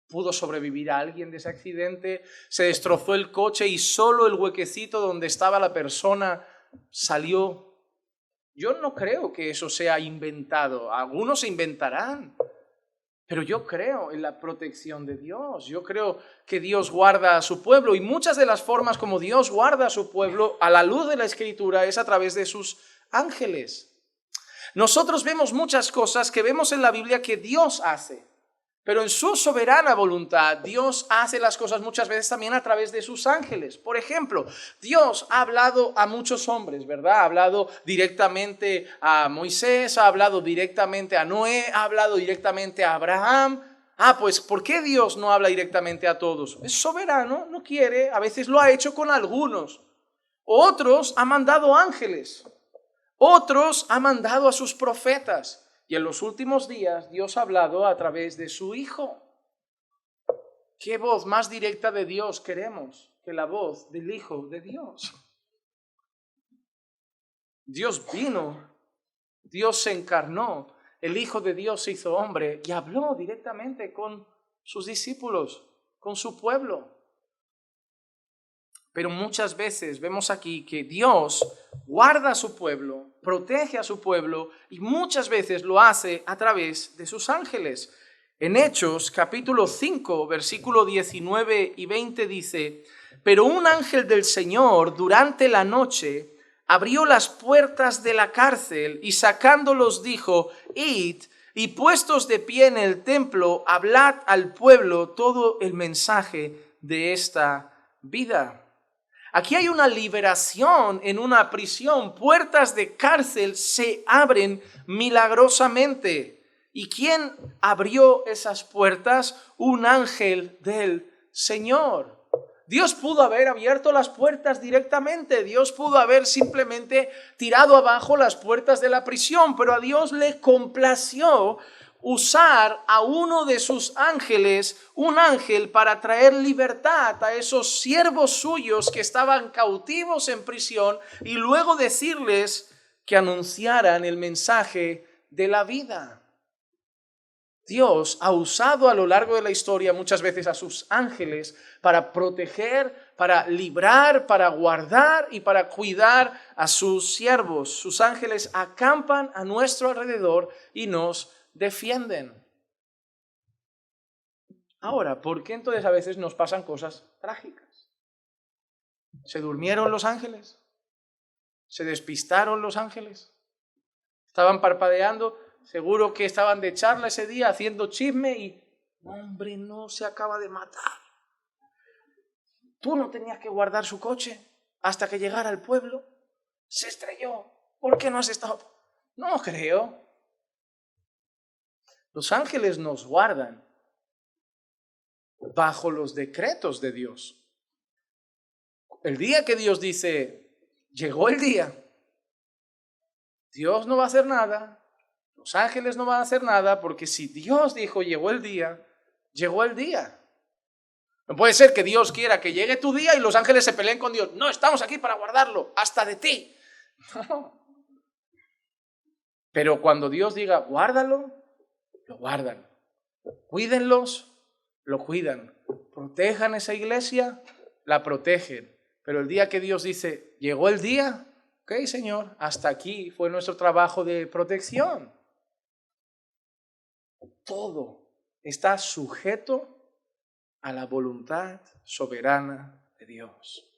Speaker 1: pudo sobrevivir a alguien de ese accidente, se destrozó el coche y solo el huequecito donde estaba la persona salió Yo no creo que eso sea inventado. Algunos se inventarán. Pero yo creo en la protección de Dios. Yo creo que Dios guarda a su pueblo. Y muchas de las formas como Dios guarda a su pueblo a la luz de la Escritura es a través de sus ángeles. Nosotros vemos muchas cosas que vemos en la Biblia que Dios hace. Pero en su soberana voluntad, Dios hace las cosas muchas veces también a través de sus ángeles. Por ejemplo, Dios ha hablado a muchos hombres, ¿verdad? Ha hablado directamente a Moisés, ha hablado directamente a Noé, ha hablado directamente a Abraham. Pues ¿por qué Dios no habla directamente a todos? Es soberano, no quiere, a veces lo ha hecho con algunos. Otros ha mandado ángeles, otros ha mandado a sus profetas. Y en los últimos días Dios ha hablado a través de su Hijo. ¿Qué voz más directa de Dios queremos que la voz del Hijo de Dios? Dios vino, Dios se encarnó, el Hijo de Dios se hizo hombre y habló directamente con sus discípulos, con su pueblo. Pero muchas veces vemos aquí que Dios guarda a su pueblo, protege a su pueblo y muchas veces lo hace a través de sus ángeles. En Hechos capítulo 5, versículo 19 y 20 dice: pero un ángel del Señor durante la noche abrió las puertas de la cárcel y sacándolos dijo: id y puestos de pie en el templo, hablad al pueblo todo el mensaje de esta vida. Aquí hay una liberación en una prisión. Puertas de cárcel se abren milagrosamente. ¿Y quién abrió esas puertas? Un ángel del Señor. Dios pudo haber abierto las puertas directamente. Dios pudo haber simplemente tirado abajo las puertas de la prisión. Pero a Dios le complació usar a uno de sus ángeles, un ángel, para traer libertad a esos siervos suyos que estaban cautivos en prisión y luego decirles que anunciaran el mensaje de la vida. Dios ha usado a lo largo de la historia muchas veces a sus ángeles para proteger, para librar, para guardar y para cuidar a sus siervos. Sus ángeles acampan a nuestro alrededor y nos defienden. Ahora, ¿por qué entonces a veces nos pasan cosas trágicas? ¿Se durmieron los ángeles? ¿Se despistaron los ángeles? ¿Estaban parpadeando? Seguro que estaban de charla ese día haciendo chisme y, hombre, no se acaba de matar. Tú no tenías que guardar su coche hasta que llegara al pueblo. Se estrelló. ¿Por qué no has estado? No creo. Los ángeles nos guardan bajo los decretos de Dios. El día que Dios dice, llegó el día, Dios no va a hacer nada, los ángeles no van a hacer nada, porque si Dios dijo, llegó el día, llegó el día. No puede ser que Dios quiera que llegue tu día y los ángeles se peleen con Dios. No, estamos aquí para guardarlo, hasta de ti. No. Pero cuando Dios diga, guárdalo, lo guardan. Cuídenlos, lo cuidan. Protejan esa iglesia, la protegen. Pero el día que Dios dice, llegó el día, ok, Señor, hasta aquí fue nuestro trabajo de protección. Todo está sujeto a la voluntad soberana de Dios.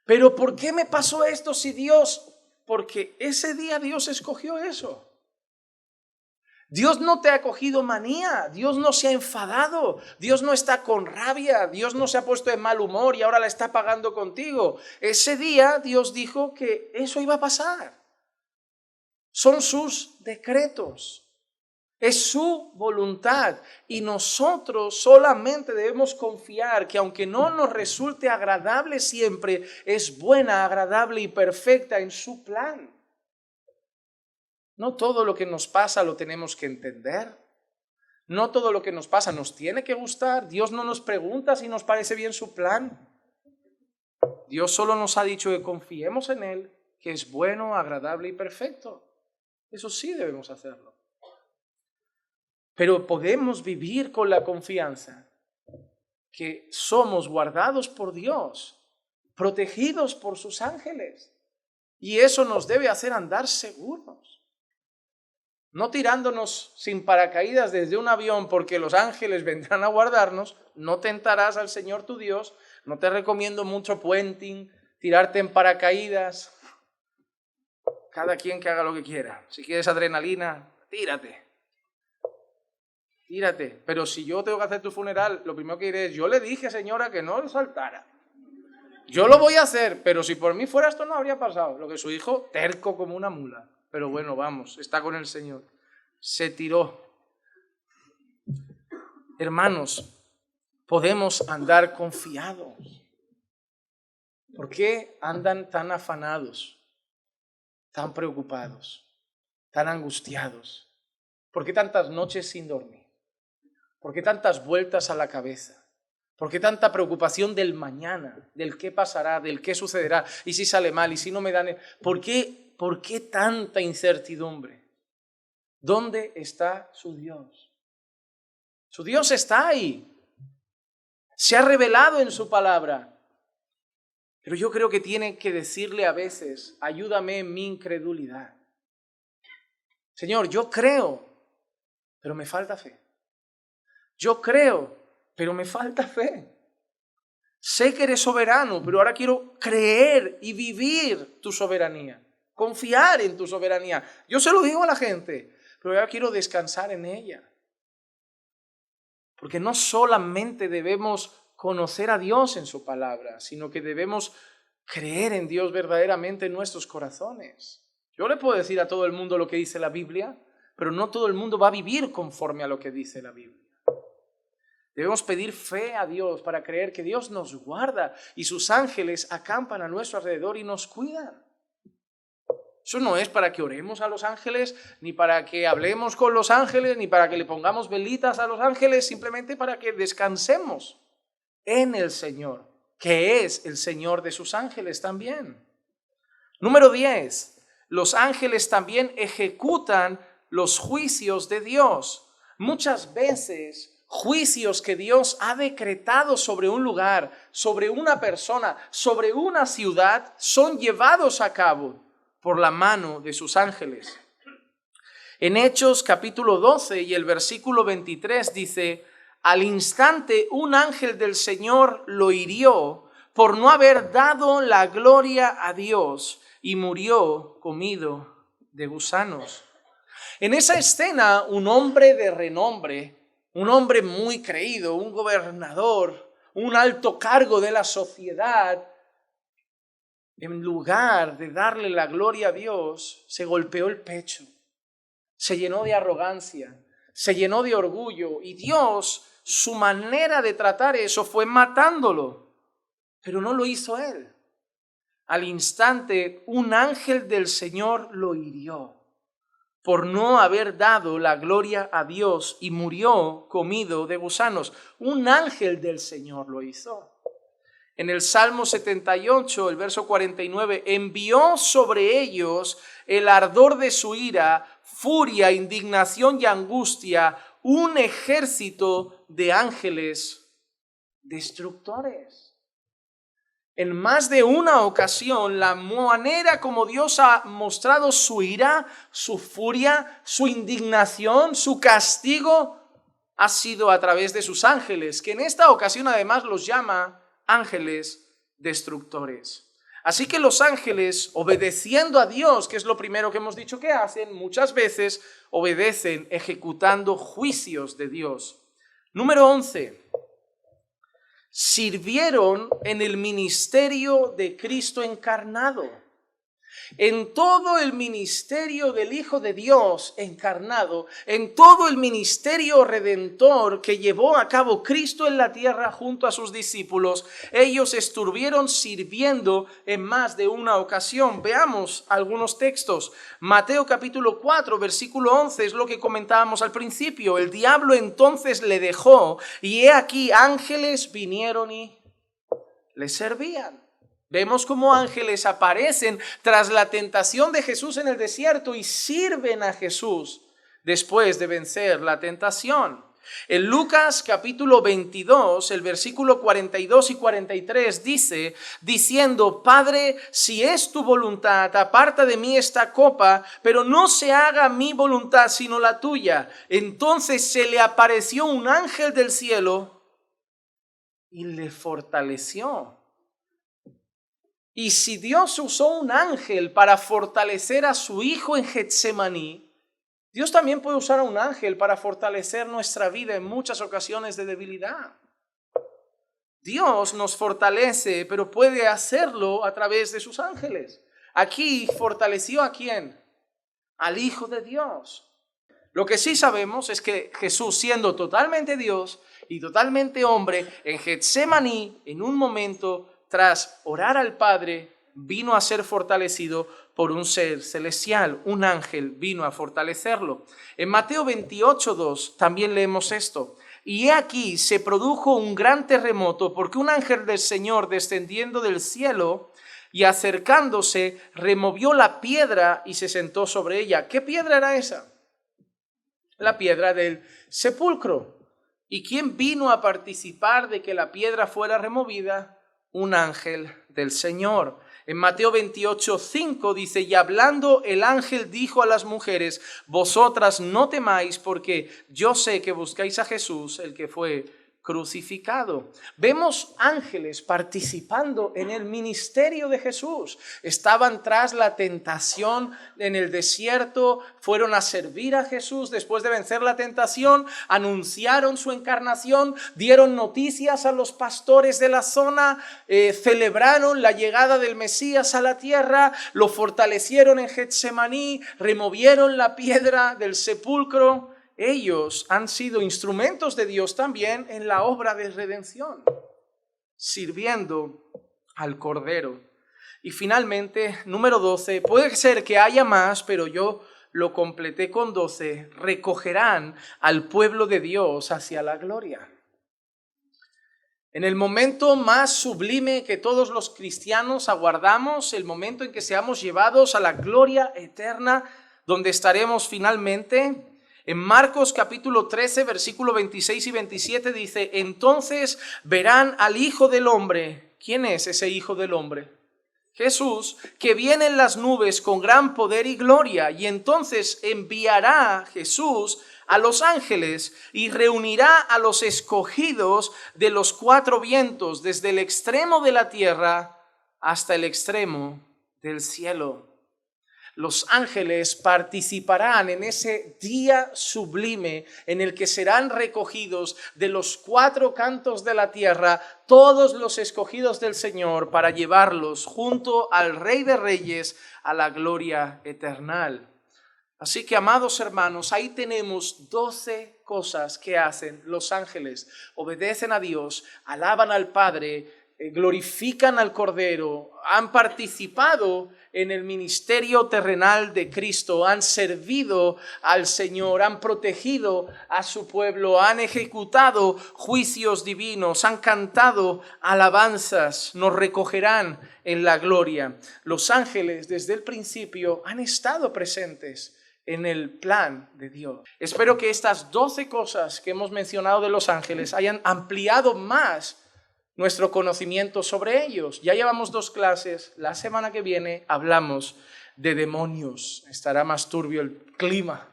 Speaker 1: Pero ¿por qué me pasó esto si Dios? Porque ese día Dios escogió eso. Dios no te ha cogido manía, Dios no se ha enfadado, Dios no está con rabia, Dios no se ha puesto de mal humor y ahora la está pagando contigo. Ese día Dios dijo que eso iba a pasar. Son sus decretos. Es su voluntad y nosotros solamente debemos confiar que aunque no nos resulte agradable siempre, es buena, agradable y perfecta en su plan. No todo lo que nos pasa lo tenemos que entender. No todo lo que nos pasa nos tiene que gustar. Dios no nos pregunta si nos parece bien su plan. Dios solo nos ha dicho que confiemos en Él, que es bueno, agradable y perfecto. Eso sí debemos hacerlo. Pero podemos vivir con la confianza que somos guardados por Dios, protegidos por sus ángeles. Y eso nos debe hacer andar seguros. No tirándonos sin paracaídas desde un avión porque los ángeles vendrán a guardarnos. No tentarás al Señor tu Dios. No te recomiendo mucho puenting, tirarte en paracaídas. Cada quien que haga lo que quiera. Si quieres adrenalina, tírate. Tírate. Pero si yo tengo que hacer tu funeral, lo primero que diré es, yo le dije, señora, que no lo saltara. Yo lo voy a hacer, pero si por mí fuera esto no habría pasado. Lo que su hijo, terco como una mula. Pero bueno, vamos, está con el Señor. Se tiró. Hermanos, podemos andar confiados. ¿Por qué andan tan afanados, tan preocupados, tan angustiados? ¿Por qué tantas noches sin dormir? ¿Por qué tantas vueltas a la cabeza? ¿Por qué tanta preocupación del mañana, del qué pasará, del qué sucederá, y si sale mal, y si no me dan? ¿Por qué tanta incertidumbre? ¿Dónde está su Dios? Su Dios está ahí. Se ha revelado en su palabra. Pero yo creo que tiene que decirle a veces, ayúdame en mi incredulidad. Señor, yo creo, pero me falta fe. Yo creo, pero me falta fe. Sé que eres soberano, pero ahora quiero creer y vivir tu soberanía. Confiar en tu soberanía. Yo se lo digo a la gente, pero ahora quiero descansar en ella. Porque no solamente debemos conocer a Dios en su palabra, sino que debemos creer en Dios verdaderamente en nuestros corazones. Yo le puedo decir a todo el mundo lo que dice la Biblia, pero no todo el mundo va a vivir conforme a lo que dice la Biblia. Debemos pedir fe a Dios para creer que Dios nos guarda y sus ángeles acampan a nuestro alrededor y nos cuidan. Eso no es para que oremos a los ángeles, ni para que hablemos con los ángeles, ni para que le pongamos velitas a los ángeles, simplemente para que descansemos en el Señor, que es el Señor de sus ángeles también. Número 10. Los ángeles también ejecutan los juicios de Dios. Muchas veces, juicios que Dios ha decretado sobre un lugar, sobre una persona, sobre una ciudad, son llevados a cabo por la mano de sus ángeles. En Hechos capítulo 12 y el versículo 23 dice, al instante un ángel del Señor lo hirió por no haber dado la gloria a Dios y murió comido de gusanos. En esa escena, un hombre de renombre, un hombre muy creído, un gobernador, un alto cargo de la sociedad, en lugar de darle la gloria a Dios, se golpeó el pecho, se llenó de arrogancia, se llenó de orgullo, y Dios, su manera de tratar eso fue matándolo, pero no lo hizo él. Al instante, un ángel del Señor lo hirió por no haber dado la gloria a Dios y murió comido de gusanos. Un ángel del Señor lo hizo. En el Salmo 78, el verso 49, envió sobre ellos el ardor de su ira, furia, indignación y angustia, un ejército de ángeles destructores. En más de una ocasión, la manera como Dios ha mostrado su ira, su furia, su indignación, su castigo, ha sido a través de sus ángeles, que en esta ocasión además los llama ángeles destructores. Así que los ángeles, obedeciendo a Dios, que es lo primero que hemos dicho que hacen, muchas veces obedecen ejecutando juicios de Dios. Número 11. Sirvieron en el ministerio de Cristo encarnado. En todo el ministerio del Hijo de Dios encarnado, en todo el ministerio redentor que llevó a cabo Cristo en la tierra junto a sus discípulos, ellos estuvieron sirviendo en más de una ocasión. Veamos algunos textos. Mateo capítulo 4, versículo 11 es lo que comentábamos al principio. El diablo entonces le dejó y he aquí ángeles vinieron y le servían. Vemos cómo ángeles aparecen tras la tentación de Jesús en el desierto y sirven a Jesús después de vencer la tentación. En Lucas capítulo 22, el versículo 42 y 43 dice, diciendo, Padre, si es tu voluntad, aparta de mí esta copa, pero no se haga mi voluntad sino la tuya. Entonces se le apareció un ángel del cielo y le fortaleció. Y si Dios usó un ángel para fortalecer a su hijo en Getsemaní, Dios también puede usar a un ángel para fortalecer nuestra vida en muchas ocasiones de debilidad. Dios nos fortalece, pero puede hacerlo a través de sus ángeles. Aquí fortaleció ¿a quién? Al Hijo de Dios. Lo que sí sabemos es que Jesús, siendo totalmente Dios y totalmente hombre, en Getsemaní, en un momento, tras orar al Padre, vino a ser fortalecido por un ser celestial. Un ángel vino a fortalecerlo. En Mateo 28:2 también leemos esto. Y he aquí se produjo un gran terremoto, porque un ángel del Señor, descendiendo del cielo y acercándose, removió la piedra y se sentó sobre ella. ¿Qué piedra era esa? La piedra del sepulcro. ¿Y quién vino a participar de que la piedra fuera removida? Un ángel del Señor. En Mateo 28:5 dice, y hablando el ángel dijo a las mujeres, vosotras no temáis, porque yo sé que buscáis a Jesús, el que fue crucificado. Vemos ángeles participando en el ministerio de Jesús. Estaban tras la tentación en el desierto, fueron a servir a Jesús después de vencer la tentación, anunciaron su encarnación, dieron noticias a los pastores de la zona, celebraron la llegada del Mesías a la tierra, lo fortalecieron en Getsemaní, removieron la piedra del sepulcro. Ellos han sido instrumentos de Dios también en la obra de redención, sirviendo al Cordero. Y finalmente, número 12, puede ser que haya más, pero yo lo completé con 12, recogerán al pueblo de Dios hacia la gloria. En el momento más sublime que todos los cristianos aguardamos, el momento en que seamos llevados a la gloria eterna, donde estaremos finalmente. En Marcos capítulo 13, versículo 26 y 27 dice, entonces verán al Hijo del Hombre. ¿Quién es ese Hijo del Hombre? Jesús, que viene en las nubes con gran poder y gloria, y entonces enviará Jesús a los ángeles y reunirá a los escogidos de los cuatro vientos, desde el extremo de la tierra hasta el extremo del cielo. Los ángeles participarán en ese día sublime en el que serán recogidos de los cuatro cantos de la tierra todos los escogidos del Señor para llevarlos junto al Rey de Reyes a la gloria eterna. Así que, amados hermanos, ahí tenemos 12 cosas que hacen los ángeles. Obedecen a Dios, alaban al Padre, glorifican al Cordero, han participado en el ministerio terrenal de Cristo, han servido al Señor, han protegido a su pueblo, han ejecutado juicios divinos, han cantado alabanzas, nos recogerán en la gloria. Los ángeles desde el principio han estado presentes en el plan de Dios. Espero que estas 12 cosas que hemos mencionado de los ángeles hayan ampliado más nuestro conocimiento sobre ellos. Ya llevamos 2 clases, la semana que viene hablamos de demonios, estará más turbio el clima,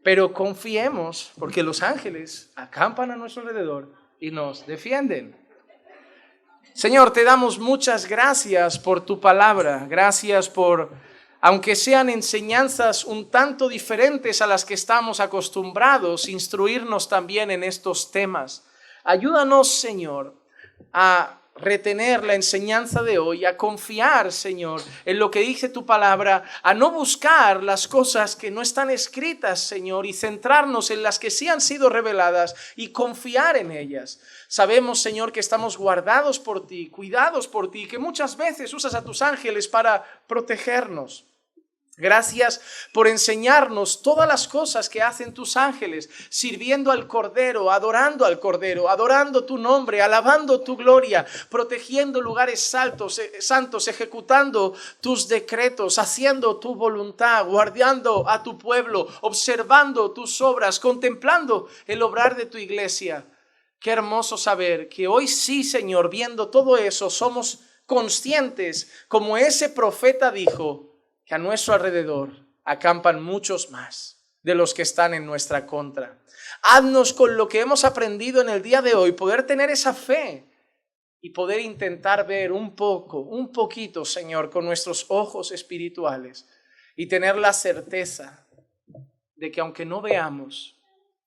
Speaker 1: pero confiemos porque los ángeles acampan a nuestro alrededor y nos defienden. Señor, te damos muchas gracias por tu palabra, gracias por, aunque sean enseñanzas un tanto diferentes a las que estamos acostumbrados, instruirnos también en estos temas. Ayúdanos, Señor, a retener la enseñanza de hoy, a confiar, Señor, en lo que dice tu palabra, a no buscar las cosas que no están escritas, Señor, y centrarnos en las que sí han sido reveladas y confiar en ellas. Sabemos, Señor, que estamos guardados por ti, cuidados por ti, que muchas veces usas a tus ángeles para protegernos. Gracias por enseñarnos todas las cosas que hacen tus ángeles, sirviendo al Cordero, adorando tu nombre, alabando tu gloria, protegiendo lugares santos, ejecutando tus decretos, haciendo tu voluntad, guardando a tu pueblo, observando tus obras, contemplando el obrar de tu iglesia. Qué hermoso saber que hoy sí, Señor, viendo todo eso, somos conscientes, como ese profeta dijo, que a nuestro alrededor acampan muchos más de los que están en nuestra contra. Haznos con lo que hemos aprendido en el día de hoy, poder tener esa fe y poder intentar ver un poquito, Señor, con nuestros ojos espirituales y tener la certeza de que aunque no veamos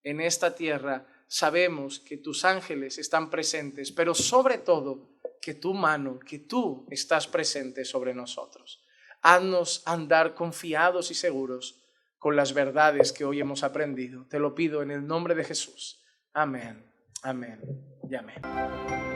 Speaker 1: en esta tierra, sabemos que tus ángeles están presentes, pero sobre todo que tu mano, que tú estás presente sobre nosotros. Haznos andar confiados y seguros con las verdades que hoy hemos aprendido. Te lo pido en el nombre de Jesús. Amén, amén y amén.